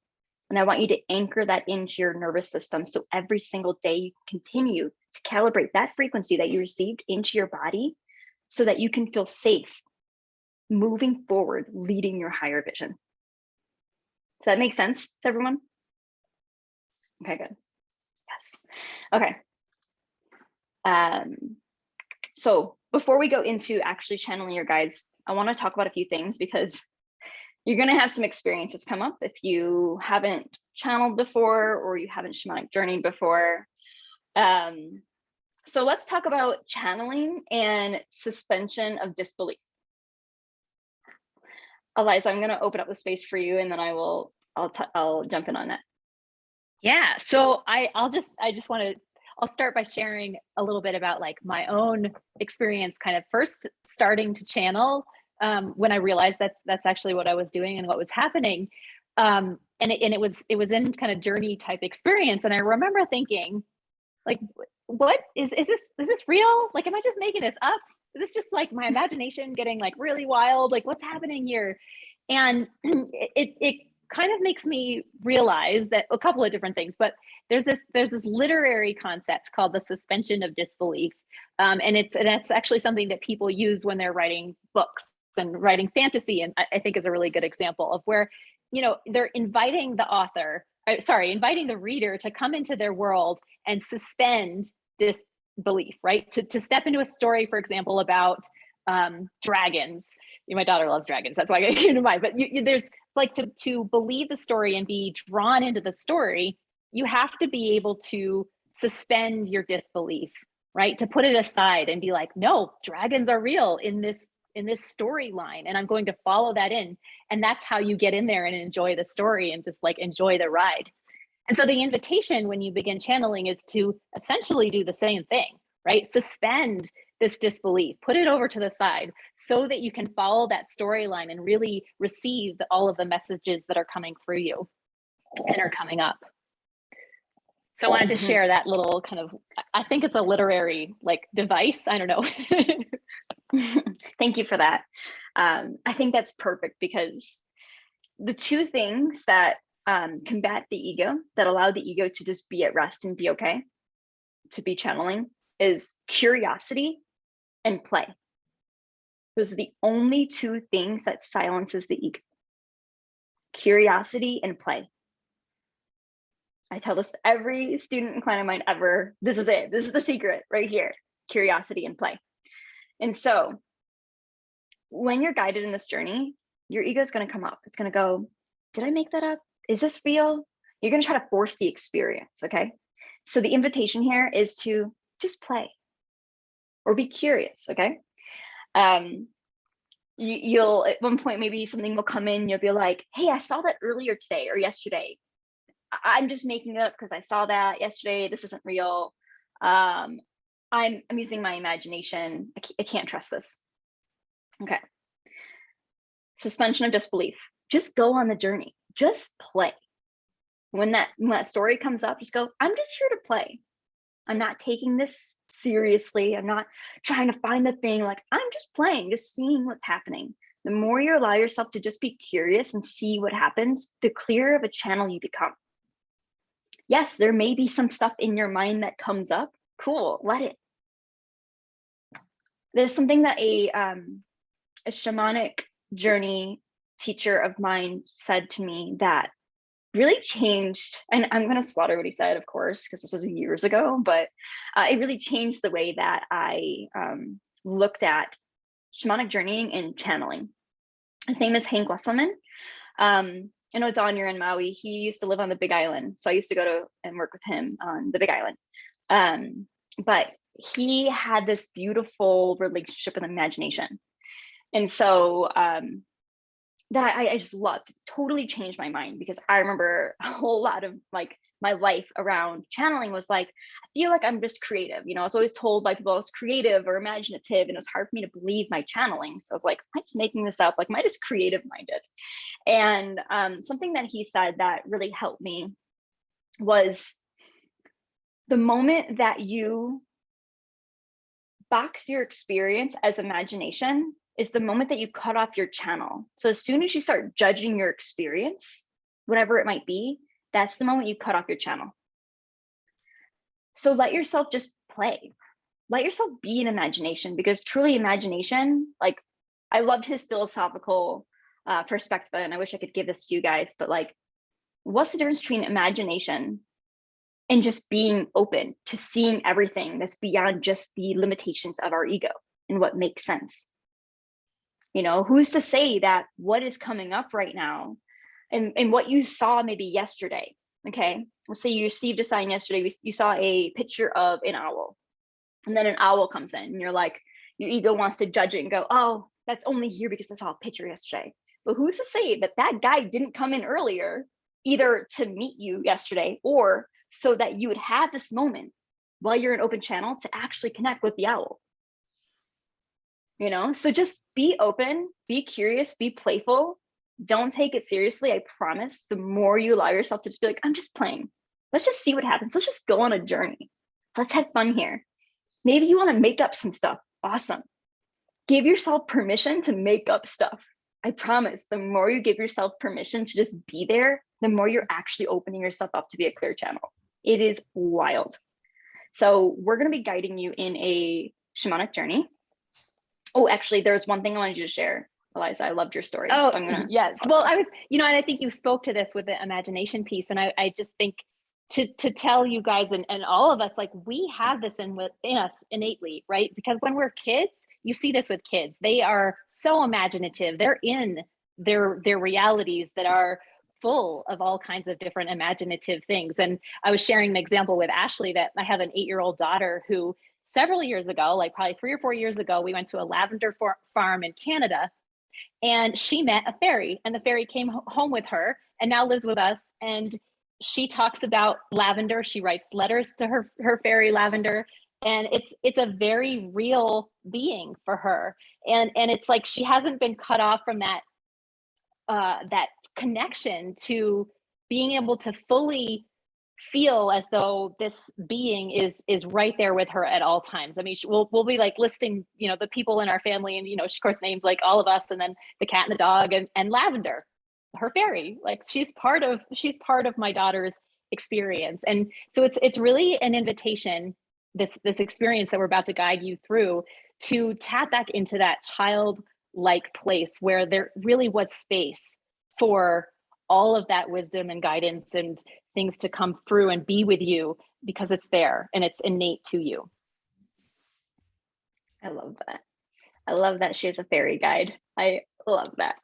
And I want you to anchor that into your nervous system. So every single day you continue to calibrate that frequency that you received into your body so that you can feel safe moving forward, leading your higher vision. Does that make sense to everyone? Okay, good. Yes. Okay. So before we go into actually channeling your guides, I want to talk about a few things because you're going to have some experiences come up if you haven't channeled before or you haven't shamanic journeyed before. So let's talk about channeling and suspension of disbelief. Eliza, I'm going to open up the space for you, and then I'll jump in on that. Yeah. So I'll start by sharing a little bit about like my own experience, kind of first starting to channel when I realized that's actually what I was doing and what was happening. And it was in kind of journey type experience. And I remember thinking, like, what is this real? Like, am I just making this up? Is this just like my imagination getting like really wild? Like, what's happening here? And it kind of makes me realize that a couple of different things, but there's this literary concept called the suspension of disbelief. And that's actually something that people use when they're writing books and writing fantasy. And I think is a really good example of where, they're inviting inviting the reader to come into their world and suspend disbelief, right? To step into a story, for example, about dragons. My daughter loves dragons. That's why I came to mind. But there's like to believe the story and be drawn into the story, you have to be able to suspend your disbelief, right? To put it aside and be like, no, dragons are real in this storyline, and I'm going to follow that in. And that's how you get in there and enjoy the story and just like enjoy the ride. And so the invitation when you begin channeling is to essentially do the same thing, right? Suspend this disbelief, put it over to the side so that you can follow that storyline and really receive all of the messages that are coming through you and are coming up. So I wanted to share that little kind of, I think it's a literary like device. I don't know. Thank you for that. I think that's perfect because the two things that combat the ego, that allow the ego to just be at rest and be okay, to be channeling, is curiosity and play. Those are the only two things that silences the ego. Curiosity and play. I tell this to every student and client of mine ever. This is it. This is the secret right here. Curiosity and play. And so when you're guided in this journey, your ego is going to come up. It's going to go, did I make that up? Is this real? You're going to try to force the experience. Okay. So the invitation here is to just play or be curious. Okay. You'll at one point, maybe something will come in. You'll be like, hey, I saw that earlier today or yesterday. I'm just making it up because I saw that yesterday. This isn't real. I'm using my imagination. I can't trust this. Okay. Suspension of disbelief. Just go on the journey. Just play. When that story comes up, just go, I'm just here to play. I'm not taking this seriously. I'm not trying to find the thing. Like, I'm just playing, just seeing what's happening. The more you allow yourself to just be curious and see what happens, the clearer of a channel you become. Yes, there may be some stuff in your mind that comes up. Cool, let it. There's something that a shamanic journey teacher of mine said to me that really changed, and I'm going to slaughter what he said, of course, because this was years ago, but it really changed the way that I looked at shamanic journeying and channeling. His name is Hank Wesselman. I know Don, you're in Maui. He used to live on the Big Island, so I used to go to and work with him on the Big Island. But he had this beautiful relationship with imagination. And so that I just loved. It totally changed my mind because I remember a whole lot of like my life around channeling was like, I feel like I'm just creative. I was always told by people I was creative or imaginative, and it was hard for me to believe my channeling. So I was like, am I just making this up? Like, am I just creative minded? And something that he said that really helped me was the moment that you box your experience as imagination is the moment that you cut off your channel. So as soon as you start judging your experience, whatever it might be, that's the moment you cut off your channel. So let yourself just play. Let yourself be in imagination, because truly imagination, like, I loved his philosophical perspective, and I wish I could give this to you guys, but like, what's the difference between imagination and just being open to seeing everything that's beyond just the limitations of our ego and what makes sense? You know, who's to say that what is coming up right now and what you saw maybe yesterday, okay? Let's say you received a sign yesterday, you saw a picture of an owl, and then an owl comes in and you're like, your ego wants to judge it and go, oh, that's only here because I saw a picture yesterday. But who's to say that that guy didn't come in earlier, either to meet you yesterday or so that you would have this moment while you're in open channel to actually connect with the owl? You know, so just be open, be curious, be playful. Don't take it seriously. I promise the more you allow yourself to just be like, I'm just playing. Let's just see what happens. Let's just go on a journey. Let's have fun here. Maybe you want to make up some stuff. Awesome. Give yourself permission to make up stuff. I promise the more you give yourself permission to just be there, the more you're actually opening yourself up to be a clear channel. It is wild. So we're going to be guiding you in a shamanic journey. Oh, actually, there's one thing I wanted you to share, Eliza. I loved your story. Oh, so I'm gonna yes. Well, I was, and I think you spoke to this with the imagination piece. And I just think to tell you guys and all of us, like, we have this in us innately, right? Because when we're kids, you see this with kids. They are so imaginative. They're in their realities that are full of all kinds of different imaginative things. And I was sharing an example with Ashley that I have an 8-year-old daughter who several years ago, like probably 3 or 4 years ago, we went to a lavender farm in Canada, and she met a fairy, and the fairy came home with her and now lives with us. And she talks about lavender. She writes letters to her fairy lavender, and it's a very real being for her. And it's like she hasn't been cut off from that that connection to being able to fully feel as though this being is right there with her at all times. I mean, we'll be like listing, the people in our family, and she, of course, names like all of us, and then the cat and the dog, and Lavender, her fairy. Like, she's part of my daughter's experience. And so it's really an invitation, this experience that we're about to guide you through, to tap back into that childlike place where there really was space for all of that wisdom and guidance and things to come through and be with you, because it's there and it's innate to you. I love that. I love that she has a fairy guide. I love that.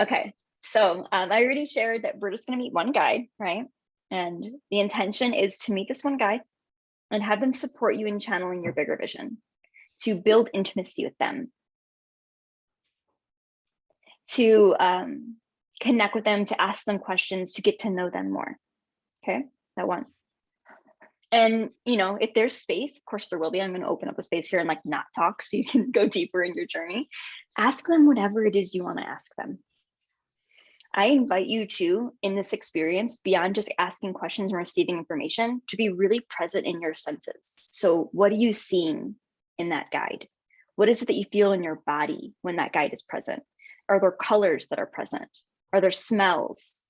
Okay, so I already shared that we're just going to meet one guide, right? And the intention is to meet this one guide and have them support you in channeling your bigger vision, to build intimacy with them, to connect with them, to ask them questions, to get to know them more. Okay, that one. And if there's space, of course there will be. I'm going to open up a space here and like not talk so you can go deeper in your journey. Ask them whatever it is you want to ask them. I invite you to, in this experience, beyond just asking questions and receiving information, to be really present in your senses. So what are you seeing in that guide? What is it that you feel in your body when that guide is present? Are there colors that are present? Are there smells?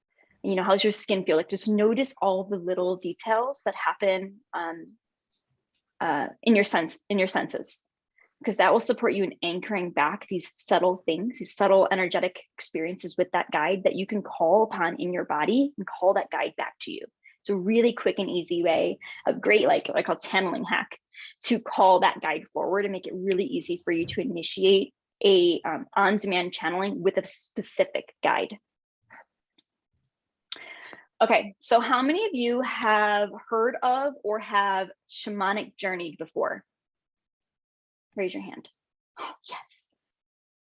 How's your skin feel? Like, just notice all the little details that happen in your senses, because that will support you in anchoring back these subtle things, these subtle energetic experiences with that guide that you can call upon in your body and call that guide back to you. It's a really quick and easy way, a great, like what I call channeling hack, to call that guide forward and make it really easy for you to initiate a on-demand channeling with a specific guide. Okay, so how many of you have heard of or have shamanic journeyed before? Raise your hand. Oh, yes.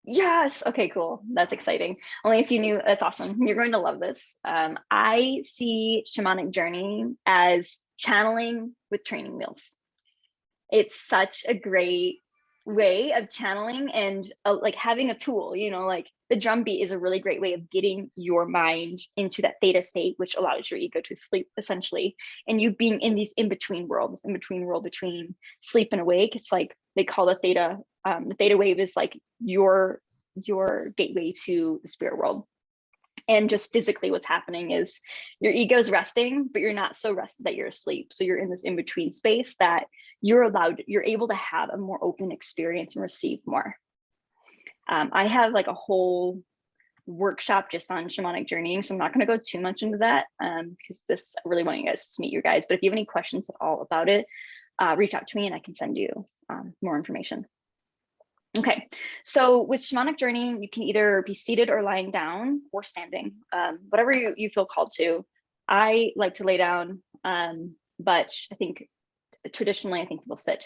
Yes. Okay, cool. That's exciting. Only if you knew. That's awesome. You're going to love this. I see shamanic journey as channeling with training wheels. It's such a great way of channeling and like having a tool, like the drum beat is a really great way of getting your mind into that theta state, which allows your ego to sleep, essentially. And you being in these in-between world between sleep and awake. It's like they call the theta The theta wave is like your gateway to the spirit world. And just physically what's happening is your ego's resting, but you're not so rested that you're asleep. So you're in this in-between space that you're able to have a more open experience and receive more. I have like a whole workshop just on shamanic journeying, so I'm not going to go too much into that because I really want you guys to meet you guys. But if you have any questions at all about it, reach out to me and I can send you more information. Okay, so with shamanic journeying, you can either be seated or lying down or standing, whatever you feel called to. I like to lay down, but I think traditionally, I think people sit.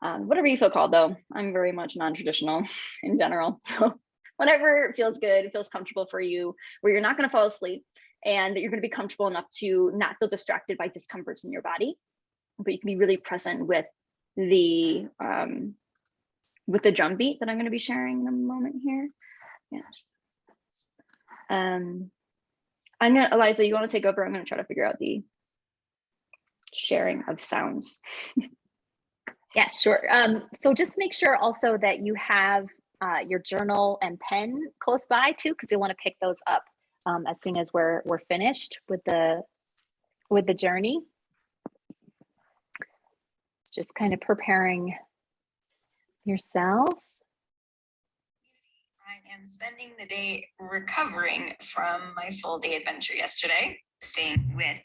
Whatever you feel called though, I'm very much non-traditional in general. So whatever feels good, feels comfortable for you, where you're not going to fall asleep and that you're going to be comfortable enough to not feel distracted by discomforts in your body, but you can be really present with the drum beat that I'm going to be sharing in a moment here. Yeah. Eliza, you want to take over? I'm going to try to figure out the sharing of sounds. Yeah, sure. So just make sure also that you have your journal and pen close by too, because you'll want to pick those up as soon as we're finished with the journey. It's just kind of preparing yourself. I am spending the day recovering from my full day adventure yesterday, staying with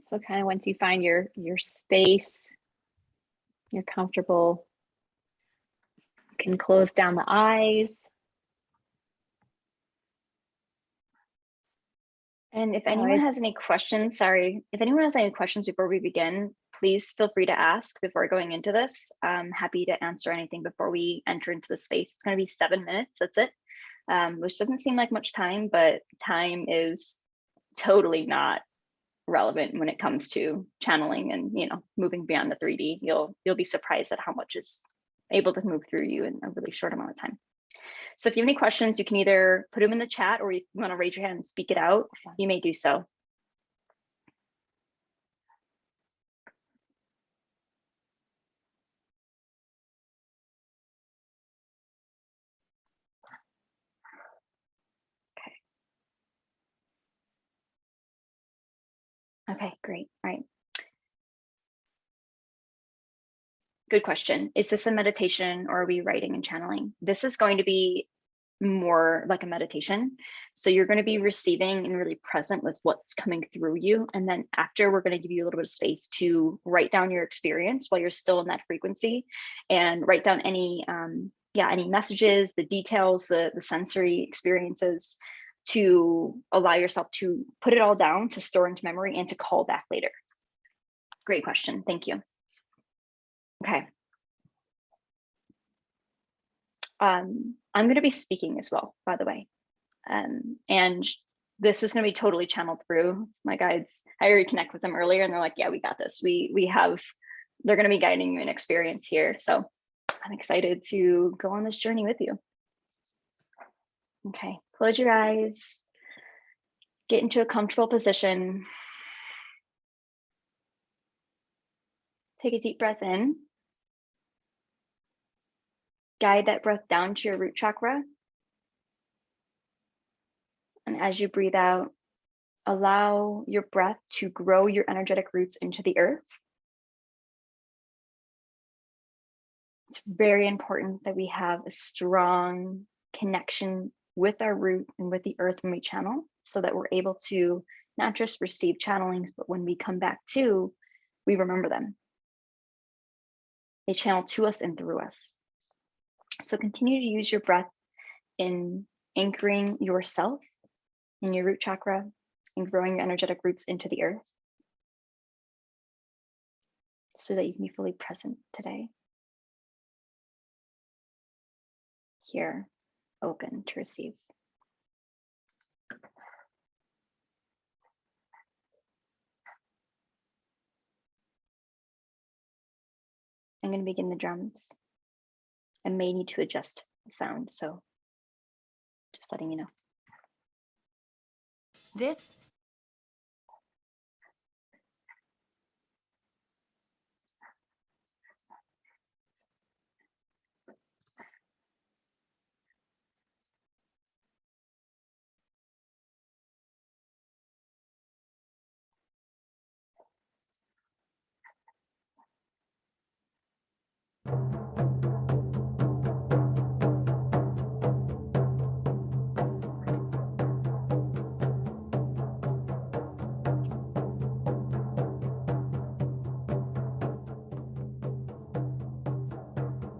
So kind of once you find your space, you're comfortable, you can close down the eyes. And if anyone has any questions, if anyone has any questions before we begin, please feel free to ask before going into this. I'm happy to answer anything before we enter into the space. It's going to be 7 minutes, that's it, which doesn't seem like much time, but time is totally not relevant when it comes to channeling and, you know, moving beyond the 3D. You'll be surprised at how much is able to move through you in a really short amount of time. So if you have any questions, you can either put them in the chat, or if you want to raise your hand and speak it out, you may do so. Okay, great. All right. Good question. Is this a meditation or are we writing and channeling? This is going to be more like a meditation. So you're going to be receiving and really present with what's coming through you. And then after, we're going to give you a little bit of space to write down your experience while you're still in that frequency, and write down any messages, the details, the sensory experiences, to allow yourself to put it all down, to store into memory, and to call back later. Great question. Thank you. Okay. I'm going to be speaking as well, by the way. And this is going to be totally channeled through my guides. I already connected with them earlier and they're like, yeah, we got this. They're going to be guiding you in experience here. So I'm excited to go on this journey with you. Okay, close your eyes, get into a comfortable position. Take a deep breath in. Guide that breath down to your root chakra. And as you breathe out, allow your breath to grow your energetic roots into the earth. It's very important that we have a strong connection with our root and with the earth when we channel, so that we're able to not just receive channelings, but when we come back to, we remember them. They channel to us and through us. So continue to use your breath in anchoring yourself in your root chakra and growing your energetic roots into the earth, so that you can be fully present today. Here, open to receive. I'm going to begin the drums. I may need to adjust the sound, so Just letting you know. This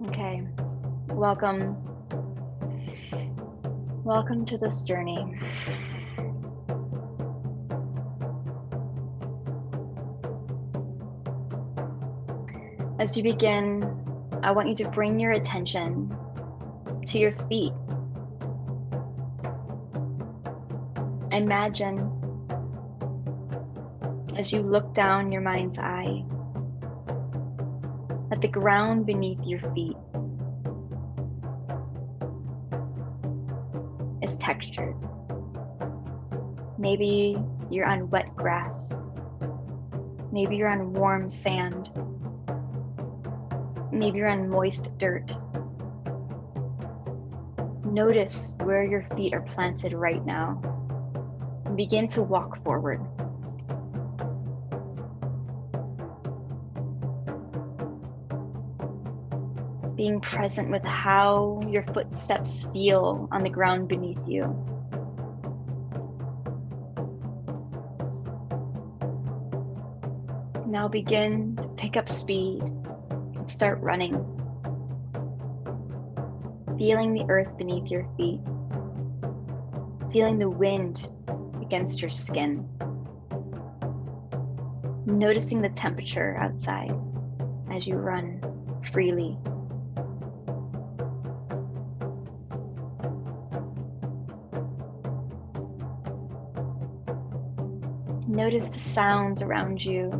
Okay, welcome to this journey. As you begin, I want you to bring your attention to your feet. Imagine as you look down your mind's eye that the ground beneath your feet is textured. Maybe you're on wet grass. Maybe you're on warm sand. Maybe you're on moist dirt. Notice where your feet are planted right now and begin to walk forward. Being present with how your footsteps feel on the ground beneath you. Now begin to pick up speed and start running. Feeling the earth beneath your feet. Feeling the wind against your skin. Noticing the temperature outside as you run freely. Notice the sounds around you.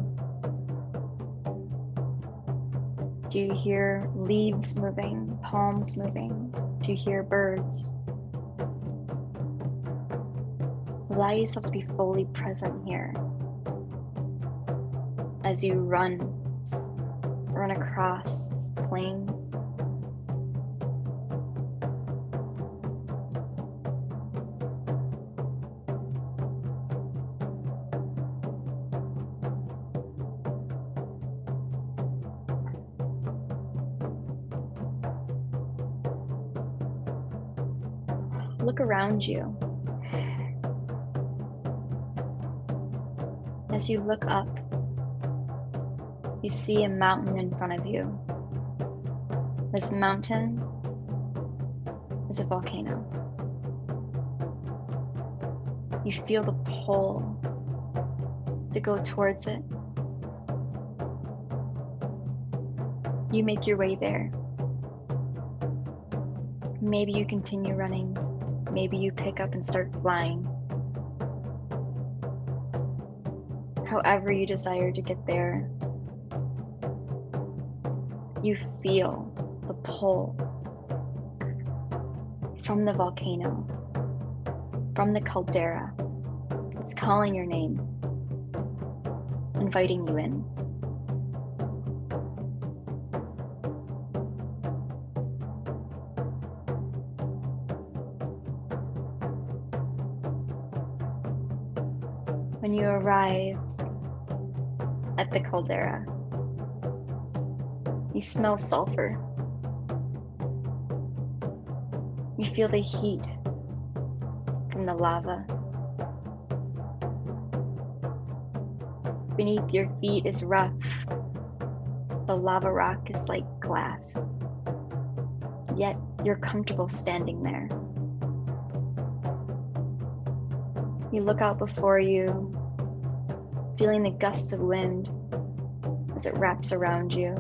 Do you hear leaves moving, palms moving? Do you hear birds? Allow yourself to be fully present here as you run across this plain. Look around you. As you look up, you see a mountain in front of you. This mountain is a volcano. You feel the pull to go towards it. You make your way there. Maybe you continue running. Maybe you pick up and start flying. However you desire to get there, you feel the pull from the volcano, from the caldera. It's calling your name, inviting you in. When you arrive at the caldera, you smell sulfur. You feel the heat from the lava. Beneath your feet is rough. The lava rock is like glass. Yet you're comfortable standing there. You look out before you, feeling the gust of wind as it wraps around you.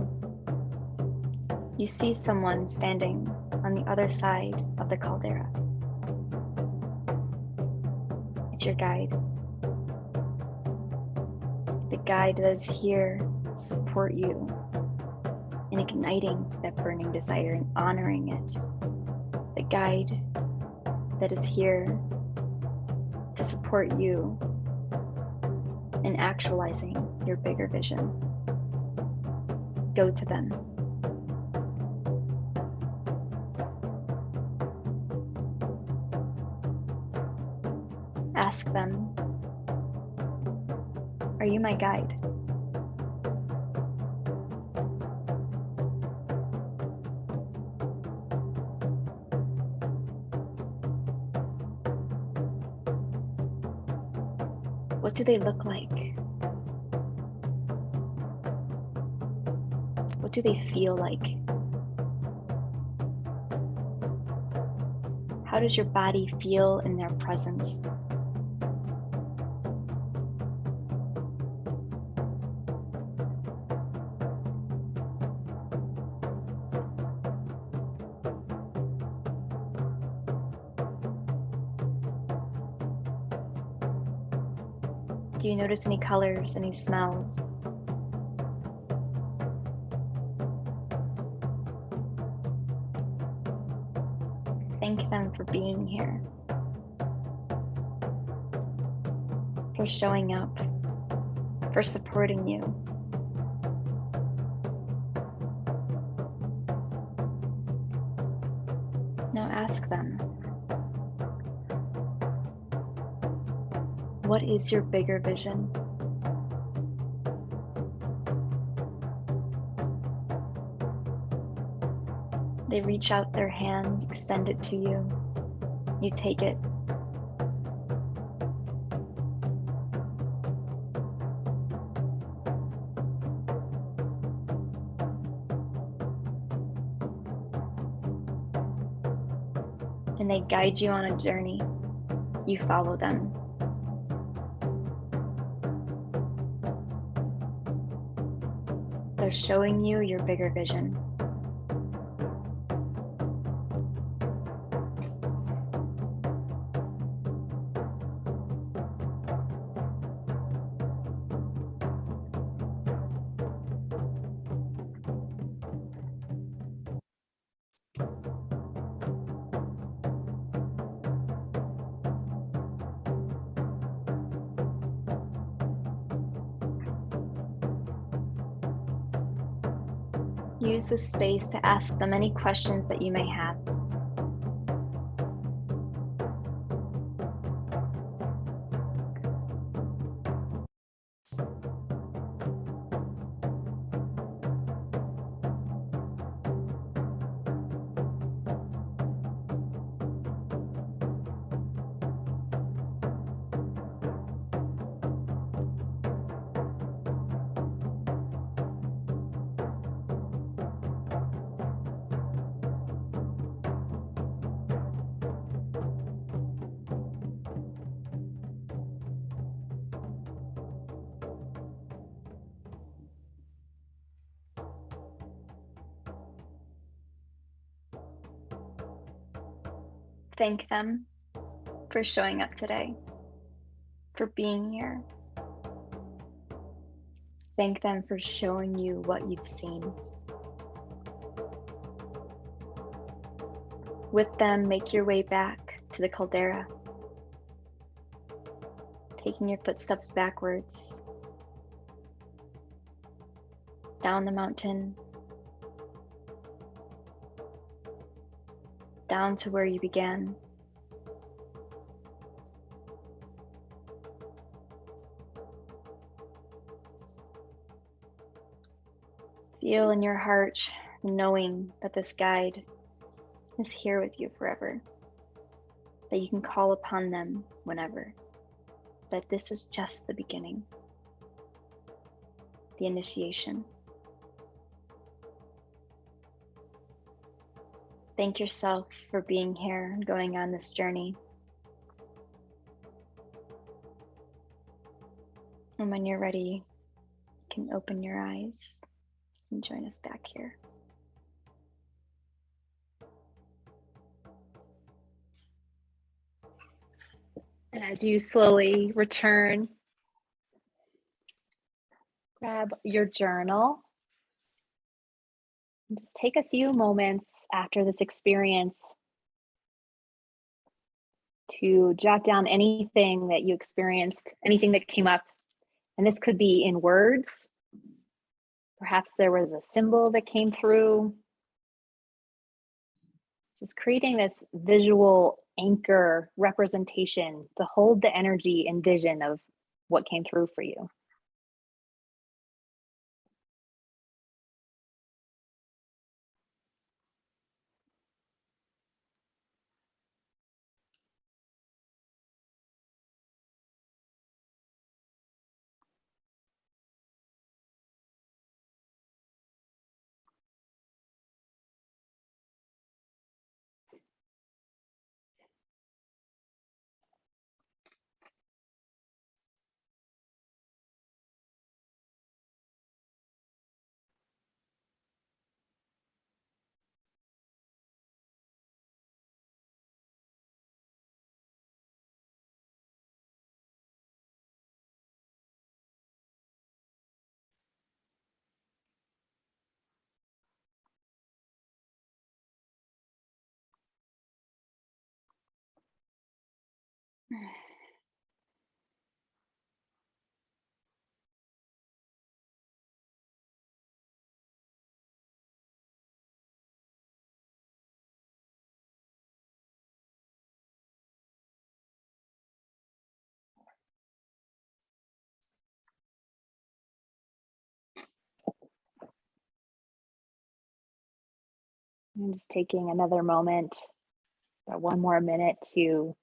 You see someone standing on the other side of the caldera. It's your guide. The guide that is here to support you in igniting that burning desire and honoring it. The guide that is here to support you in actualizing your bigger vision. Go to them. Ask them, are you my guide? What do they look like? What do they feel like? How does your body feel in their presence? Do you notice any colors, any smells? Thank them for being here, for showing up, for supporting you. Now ask them, what is your bigger vision? They reach out their hand, extend it to you. You take it. And they guide you on a journey. You follow them. They're showing you your bigger vision. Use this space to ask them any questions that you may have. Thank them for showing up today, for being here. Thank them for showing you what you've seen. With them, make your way back to the caldera, taking your footsteps backwards, down the mountain, down to where you began. Feel in your heart, knowing that this guide is here with you forever, that you can call upon them whenever, that this is just the beginning, the initiation. Thank yourself for being here and going on this journey. And when you're ready, you can open your eyes and join us back here. And as you slowly return, grab your journal and just take a few moments after this experience to jot down anything that you experienced, anything that came up. And this could be in words. Perhaps there was a symbol that came through. Just creating this visual anchor representation to hold the energy and vision of what came through for you. I'm just taking another moment, about one more minute to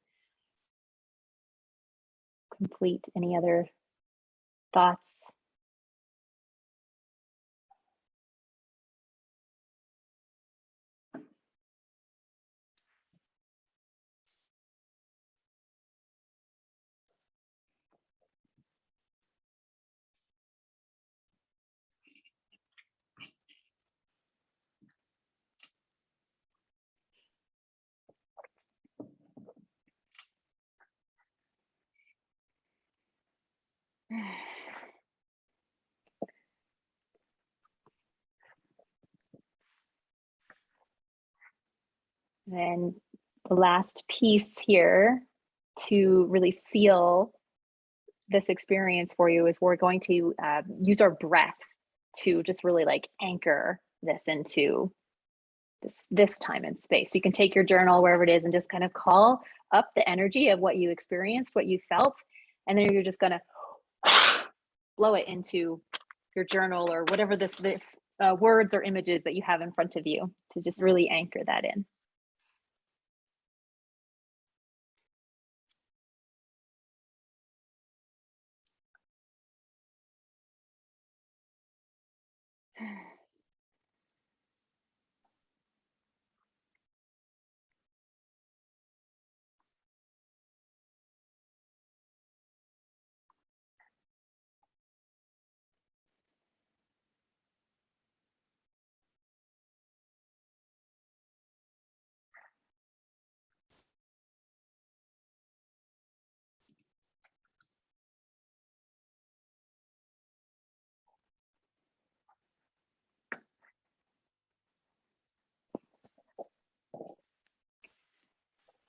complete any other thoughts. And the last piece here to really seal this experience for you is we're going to use our breath to just really like anchor this into this time and space. You can take your journal wherever it is and just kind of call up the energy of what you experienced, what you felt, and then you're just going to blow it into your journal or whatever this words or images that you have in front of you to just really anchor that in.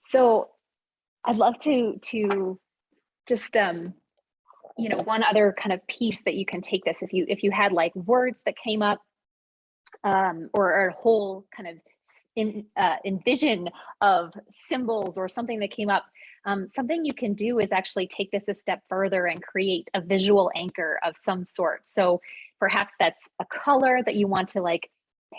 So I'd love to just one other kind of piece that you can take this if you had like words that came up or a whole kind of envision of symbols or something that came up. Something you can do is actually take this a step further and create a visual anchor of some sort. So perhaps that's a color that you want to like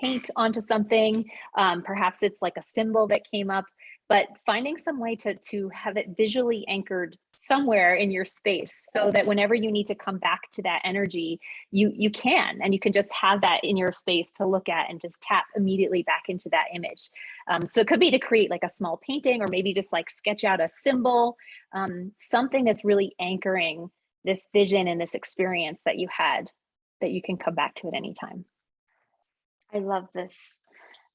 paint onto something. Perhaps it's like a symbol that came up, but finding some way to have it visually anchored somewhere in your space so that whenever you need to come back to that energy, you can, and you can just have that in your space to look at and just tap immediately back into that image. So it could be to create like a small painting or maybe just like sketch out a symbol, something that's really anchoring this vision and this experience that you had that you can come back to at any time. I love this.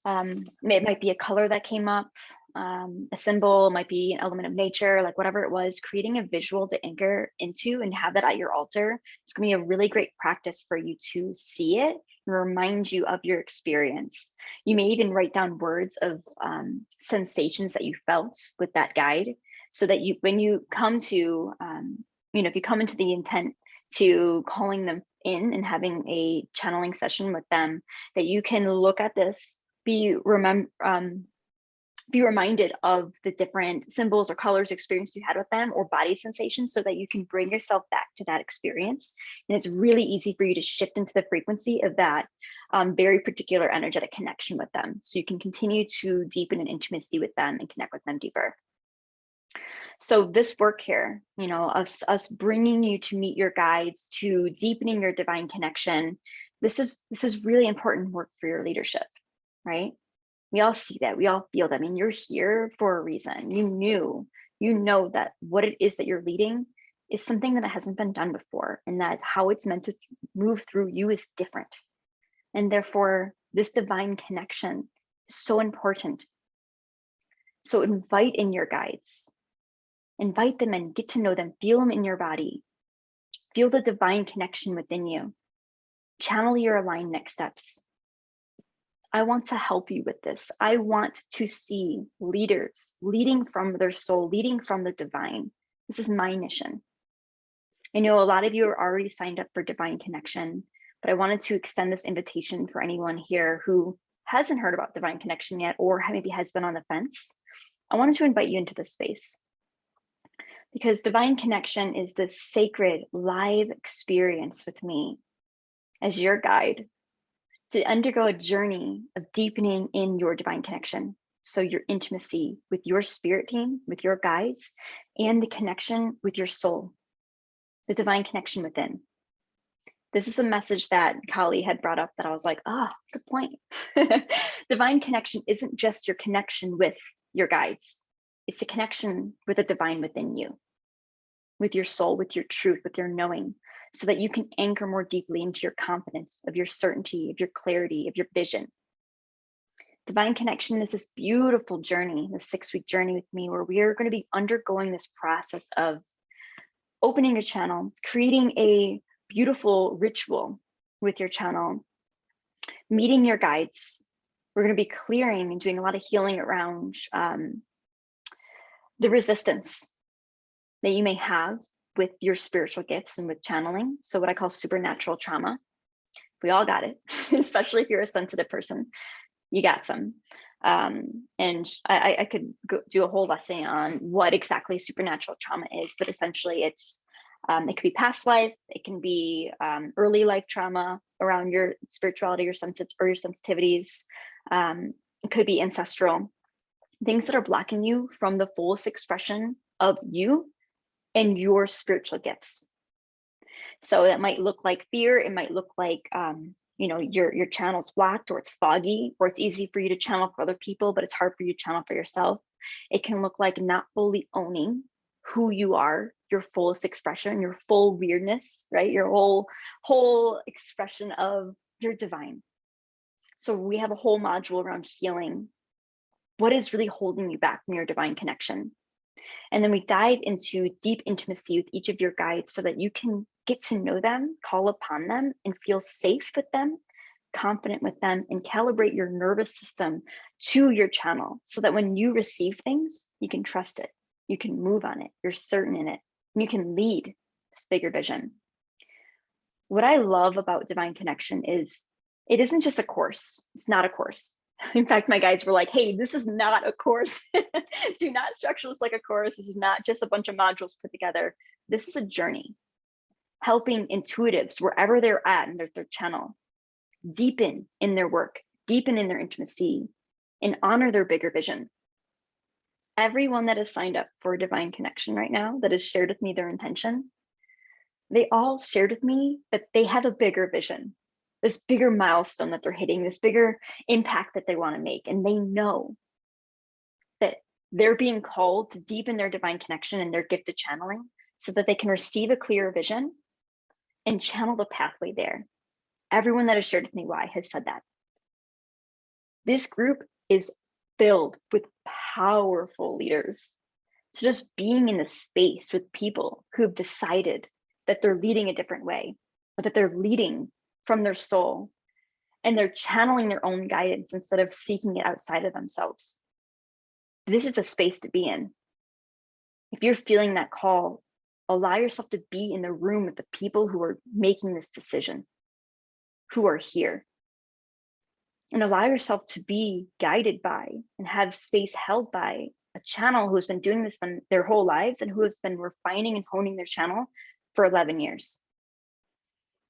It might be a color that came up, a symbol, might be an element of nature, like whatever it was, creating a visual to anchor into and have that at your altar. It's gonna be a really great practice for you to see it and remind you of your experience. You may even write down words of sensations that you felt with that guide. so that when you come to, if you come into the intent to calling them in and having a channeling session with them, that you can look at this, be reminded of the different symbols or colors experience you had with them, or body sensations, so that you can bring yourself back to that experience. And it's really easy for you to shift into the frequency of that very particular energetic connection with them. So you can continue to deepen an intimacy with them and connect with them deeper. So this work here, us bringing you to meet your guides, to deepening your divine connection, this is really important work for your leadership, right? We all see that, we all feel that. I mean, you're here for a reason. You know that what it is that you're leading is something that hasn't been done before, and that how it's meant to move through you is different. And therefore, this divine connection is so important. So invite in your guides. Invite them and get to know them, feel them in your body, feel the divine connection within you, channel your aligned next steps. I want to help you with this. I want to see leaders leading from their soul, leading from the divine. This is my mission. I know a lot of you are already signed up for Divine Connection, but I wanted to extend this invitation for anyone here who hasn't heard about Divine Connection yet, or maybe has been on the fence. I wanted to invite you into this space, because Divine Connection is this sacred live experience with me as your guide to undergo a journey of deepening in your divine connection. So your intimacy with your spirit team, with your guides, and the connection with your soul, the divine connection within. This is a message that Kali had brought up that I was like, good point. Divine connection isn't just your connection with your guides. It's a connection with the divine within you, with your soul, with your truth, with your knowing, so that you can anchor more deeply into your confidence, of your certainty, of your clarity, of your vision. Divine Connection is this beautiful journey, this 6-week journey with me, where we are going to be undergoing this process of opening your channel, creating a beautiful ritual with your channel, meeting your guides. We're going to be clearing and doing a lot of healing around the resistance that you may have with your spiritual gifts and with channeling. So what I call supernatural trauma. We all got it, especially if you're a sensitive person, you got some. And I could do a whole lesson on what exactly supernatural trauma is, but essentially it could be past life, it can be early life trauma around your spirituality or your sensitivities. It could be ancestral, things that are blocking you from the fullest expression of you and your spiritual gifts. So that might look like fear. It might look like, your channel's blocked, or it's foggy, or it's easy for you to channel for other people, but it's hard for you to channel for yourself. It can look like not fully owning who you are, your fullest expression, your full weirdness, right? Your whole expression of your divine. So we have a whole module around healing what is really holding you back from your divine connection. And then we dive into deep intimacy with each of your guides so that you can get to know them, call upon them, and feel safe with them, confident with them, and calibrate your nervous system to your channel so that when you receive things, you can trust it, you can move on it, you're certain in it, and you can lead this bigger vision. What I love about Divine Connection is it isn't just a course. It's not a course. In fact, my guides were like, hey, this is not a course. Do not structure this like a course. This is not just a bunch of modules put together. This is a journey, helping intuitives wherever they're at in their channel, deepen in their work, deepen in their intimacy, and honor their bigger vision. Everyone that has signed up for Divine Connection right now, that has shared with me their intention, they all shared with me that they have a bigger vision, this bigger milestone that they're hitting, this bigger impact that they want to make. And they know that they're being called to deepen their divine connection and their gift of channeling so that they can receive a clear vision and channel the pathway there. Everyone that has shared with me why has said that. This group is filled with powerful leaders. So just being in the space with people who have decided that they're leading a different way, or that they're leading from their soul, and they're channeling their own guidance instead of seeking it outside of themselves. This is a space to be in. If you're feeling that call, allow yourself to be in the room with the people who are making this decision, who are here. And allow yourself to be guided by and have space held by a channel who's been doing this their whole lives and who has been refining and honing their channel for 11 years.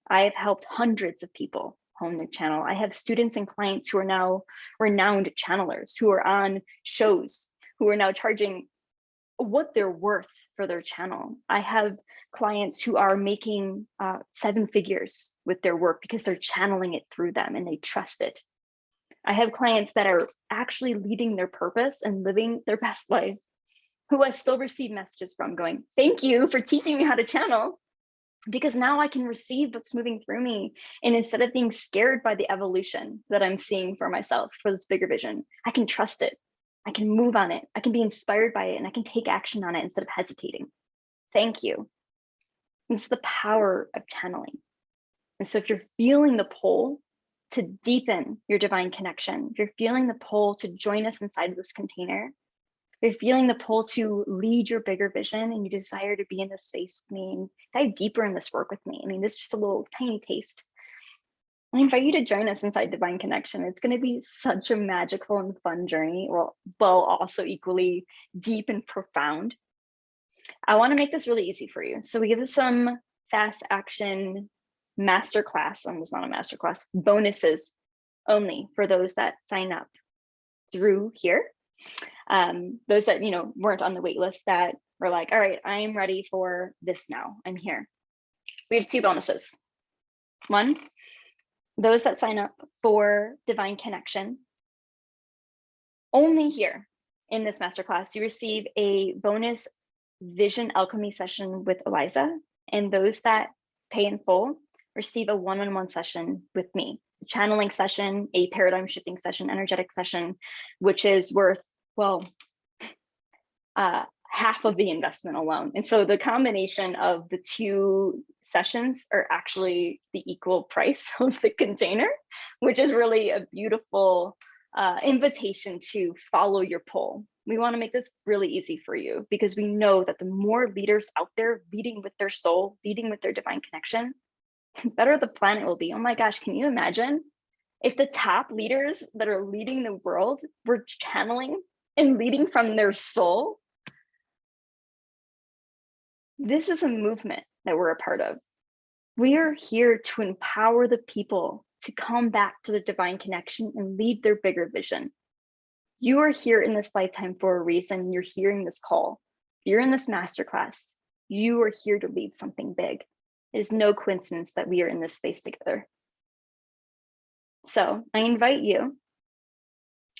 I have helped hundreds of people hone their channel. I have students and clients who are now renowned channelers, who are on shows, who are now charging what they're worth for their channel. I have clients who are making 7 figures with their work because they're channeling it through them and they trust it. I have clients that are actually leading their purpose and living their best life, who I still receive messages from going, thank you for teaching me how to channel, because now I can receive what's moving through me. And instead of being scared by the evolution that I'm seeing for myself, for this bigger vision, I can trust it. I can move on it. I can be inspired by it, and I can take action on it instead of hesitating. Thank you. It's the power of channeling. And so if you're feeling the pull to deepen your divine connection, if you're feeling the pull to join us inside of this container, if you're feeling the pull to lead your bigger vision and you desire to be in this space with me and dive deeper in this work with me, I mean, this is just a little tiny taste. I invite you to join us inside Divine Connection. It's going to be such a magical and fun journey, while also equally deep and profound. I want to make this really easy for you. So we give us some fast action masterclass, almost not a masterclass, bonuses only for those that sign up through here. Those that, weren't on the wait list, that were like, all right, I am ready for this now. I'm here. We have 2 bonuses. One, those that sign up for Divine Connection, only here in this masterclass, you receive a bonus vision alchemy session with Eliza, and those that pay in full receive a one-on-one session with me, a channeling session, a paradigm shifting session, energetic session, which is worth, half of the investment alone. And so the combination of the 2 sessions are actually the equal price of the container, which is really a beautiful invitation to follow your pull. We want to make this really easy for you, because we know that the more leaders out there leading with their soul, leading with their divine connection, the better the planet will be. Oh my gosh, can you imagine if the top leaders that are leading the world were channeling and leading from their soul? This is a movement that we're a part of. We are here to empower the people to come back to the divine connection and lead their bigger vision. You are here in this lifetime for a reason. You're hearing this call. You're in this masterclass. You are here to lead something big. It is no coincidence that we are in this space together. So I invite you,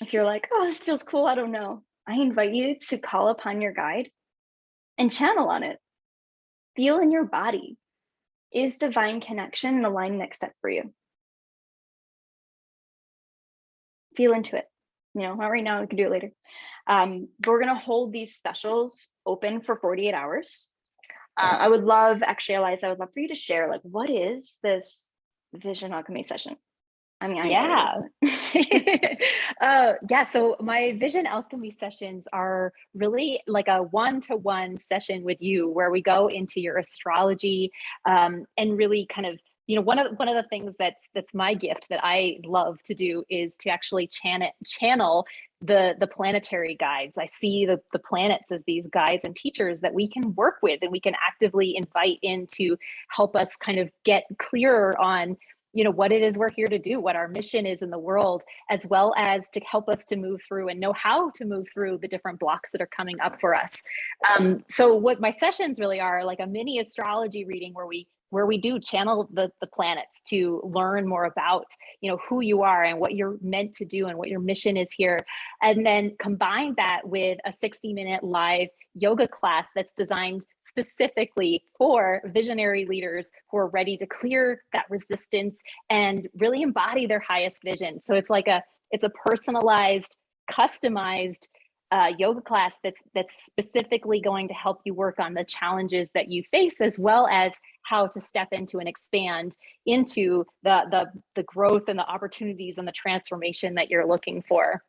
if you're like, oh, this feels cool, I don't know, I invite you to call upon your guide and channel on it. Feel in your body. Is divine connection the line next step for you? Feel into it. Not right now, we can do it later. But we're going to hold these specials open for 48 hours. I would love, actually, Eliza, I would love for you to share, what is this vision alchemy session? I mean, So my vision alchemy sessions are really like a one-to-one session with you, where we go into your astrology, and really kind of, one of the things that's my gift that I love to do is to actually channel the planetary guides. I see the planets as these guides and teachers that we can work with, and we can actively invite in to help us kind of get clearer on what it is we're here to do, what our mission is in the world, as well as to help us to move through and know how to move through the different blocks that are coming up for us. So what my sessions really are, like a mini astrology reading where we do channel the planets to learn more about, who you are and what you're meant to do and what your mission is here. And then combine that with a 60-minute live yoga class that's designed specifically for visionary leaders who are ready to clear that resistance and really embody their highest vision. So it's a personalized, customized yoga class that's specifically going to help you work on the challenges that you face, as well as how to step into and expand into the growth and the opportunities and the transformation that you're looking for.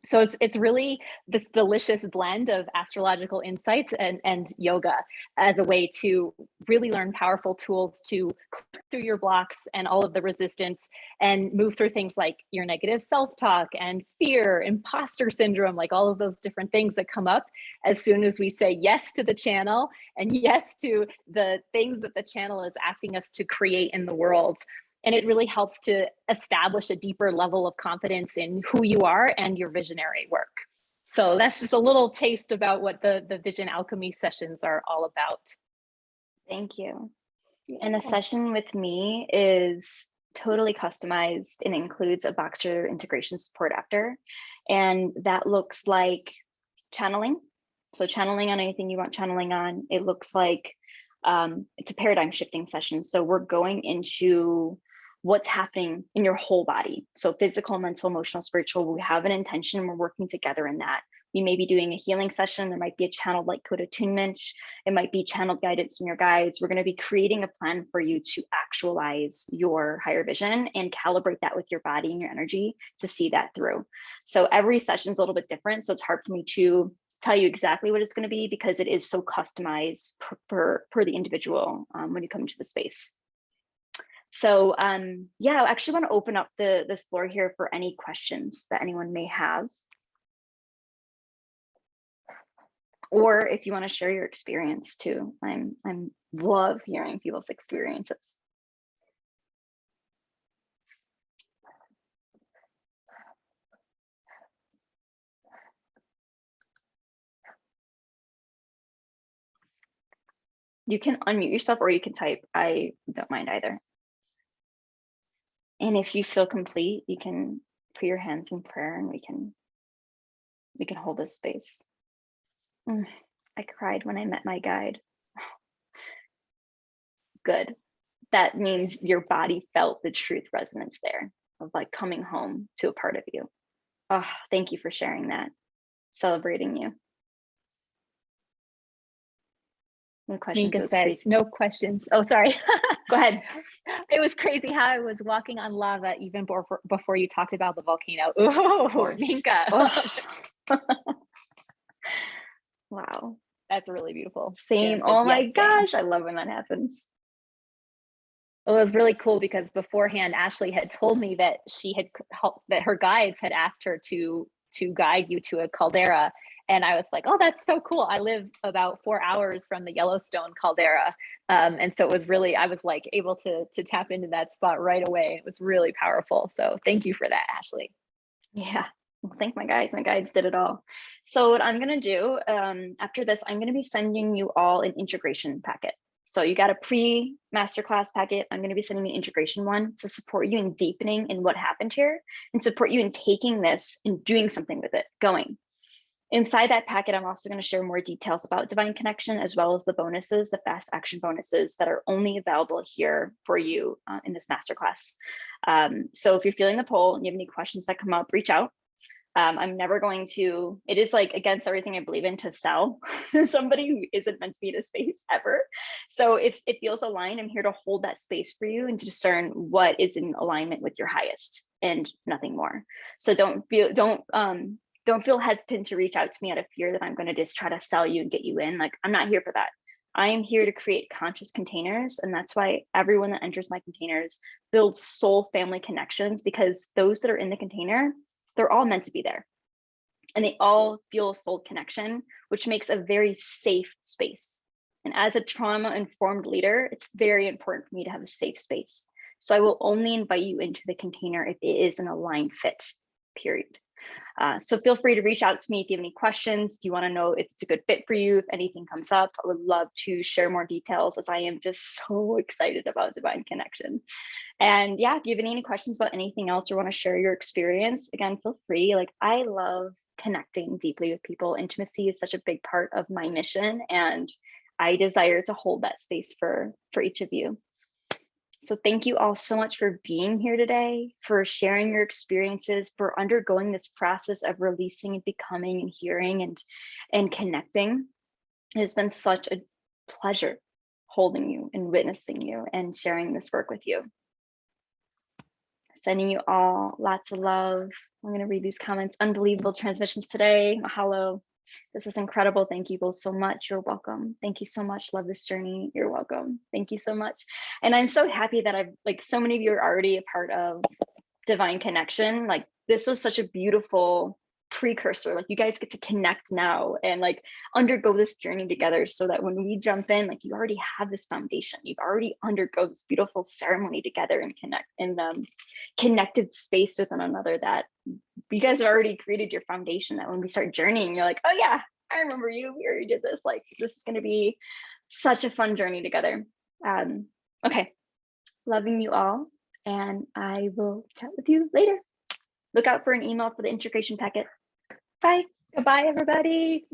So it's really this delicious blend of astrological insights and yoga as a way to really learn powerful tools to clear through your blocks and all of the resistance and move through things like your negative self-talk and fear, imposter syndrome, like all of those different things that come up as soon as we say yes to the channel and yes to the things that the channel is asking us to create in the world. And it really helps to establish a deeper level of confidence in who you are and your visionary work. So that's just a little taste about what the Vision Alchemy sessions are all about. Thank you. And a session with me is totally customized and includes a Voxer integration support after. And that looks like channeling. So channeling on anything you want channeling on. It looks like it's a paradigm shifting session. So we're going into what's happening in your whole body. So physical, mental, emotional, spiritual, we have an intention, we're working together in that. We may be doing a healing session. There might be a channeled light code attunement. It might be channeled guidance from your guides. We're going to be creating a plan for you to actualize your higher vision and calibrate that with your body and your energy to see that through. So every session is a little bit different. So it's hard for me to tell you exactly what it's going to be because it is so customized per the individual when you come into the space. So yeah, I actually want to open up the floor here for any questions that anyone may have. Or if you want to share your experience too. I'm love hearing people's experiences. You can unmute yourself or you can type. I don't mind either. And if you feel complete, you can put your hands in prayer and we can hold this space. I cried when I met my guide. Good. That means your body felt the truth resonance there of like coming home to a part of you. Oh, thank you for sharing that. Celebrating you. No questions. Minka says, no questions. Oh, sorry. Go ahead. It was crazy how I was walking on lava even before you talked about the volcano. Oh, Minka. Oh. Wow. That's really beautiful. Same. Oh my gosh. I love when that happens. It was really cool because beforehand, Ashley had told me that that her guides had asked her to guide you to a caldera. And I was like, oh, that's so cool. I live about 4 hours from the Yellowstone caldera. And so it was really, I was like able to tap into that spot right away. It was really powerful. So thank you for that, Ashley. Yeah. Well, thank my guides. My guides did it all. So what I'm going to do after this, I'm going to be sending you all an integration packet. So you got a pre-masterclass packet. I'm going to be sending you an integration one to support you in deepening in what happened here and support you in taking this and doing something with it, going. Inside that packet, I'm also going to share more details about Divine Connection, as well as the bonuses, the fast action bonuses that are only available here for you in this masterclass. So if you're feeling the pull and you have any questions that come up, reach out. I'm never going to, it is like against everything I believe in to sell somebody who isn't meant to be in a space ever. So if it feels aligned, I'm here to hold that space for you and to discern what is in alignment with your highest and nothing more. So don't feel hesitant to reach out to me out of fear that I'm going to just try to sell you and get you in. Like, I'm not here for that. I am here to create conscious containers. And that's why everyone that enters my containers builds soul family connections, because those that are in the container, they're all meant to be there. And they all feel a soul connection, which makes a very safe space. And as a trauma-informed leader, it's very important for me to have a safe space. So I will only invite you into the container if it is an aligned fit, period. So feel free to reach out to me if you have any questions, if you want to know if it's a good fit for you, if anything comes up. I would love to share more details, as I am just so excited about Divine Connection. And yeah, if you have any questions about anything else or want to share your experience, again, feel free. Like, I love connecting deeply with people. Intimacy is such a big part of my mission, and I desire to hold that space for each of you. So thank you all so much for being here today, for sharing your experiences, for undergoing this process of releasing and becoming and hearing and connecting. It has been such a pleasure holding you and witnessing you and sharing this work with you. Sending you all lots of love. I'm going to read these comments. Unbelievable transmissions today. Mahalo. This is incredible. Thank you both so much. You're welcome. Thank you so much. Love this journey. You're welcome. Thank you so much. And I'm so happy that I've, like, so many of you are already a part of Divine Connection. Like, this was such a beautiful precursor. Like, you guys get to connect now and like undergo this journey together, so that when we jump in, like, you already have this foundation. You've already undergo this beautiful ceremony together and connect in connected space with one another, that you guys have already created your foundation, that when we start journeying, you're like, oh yeah, I remember you. We already did this. Like, this is going to be such a fun journey together. Okay. Loving you all. And I will chat with you later. Look out for an email for the integration packet. Bye. Goodbye, everybody.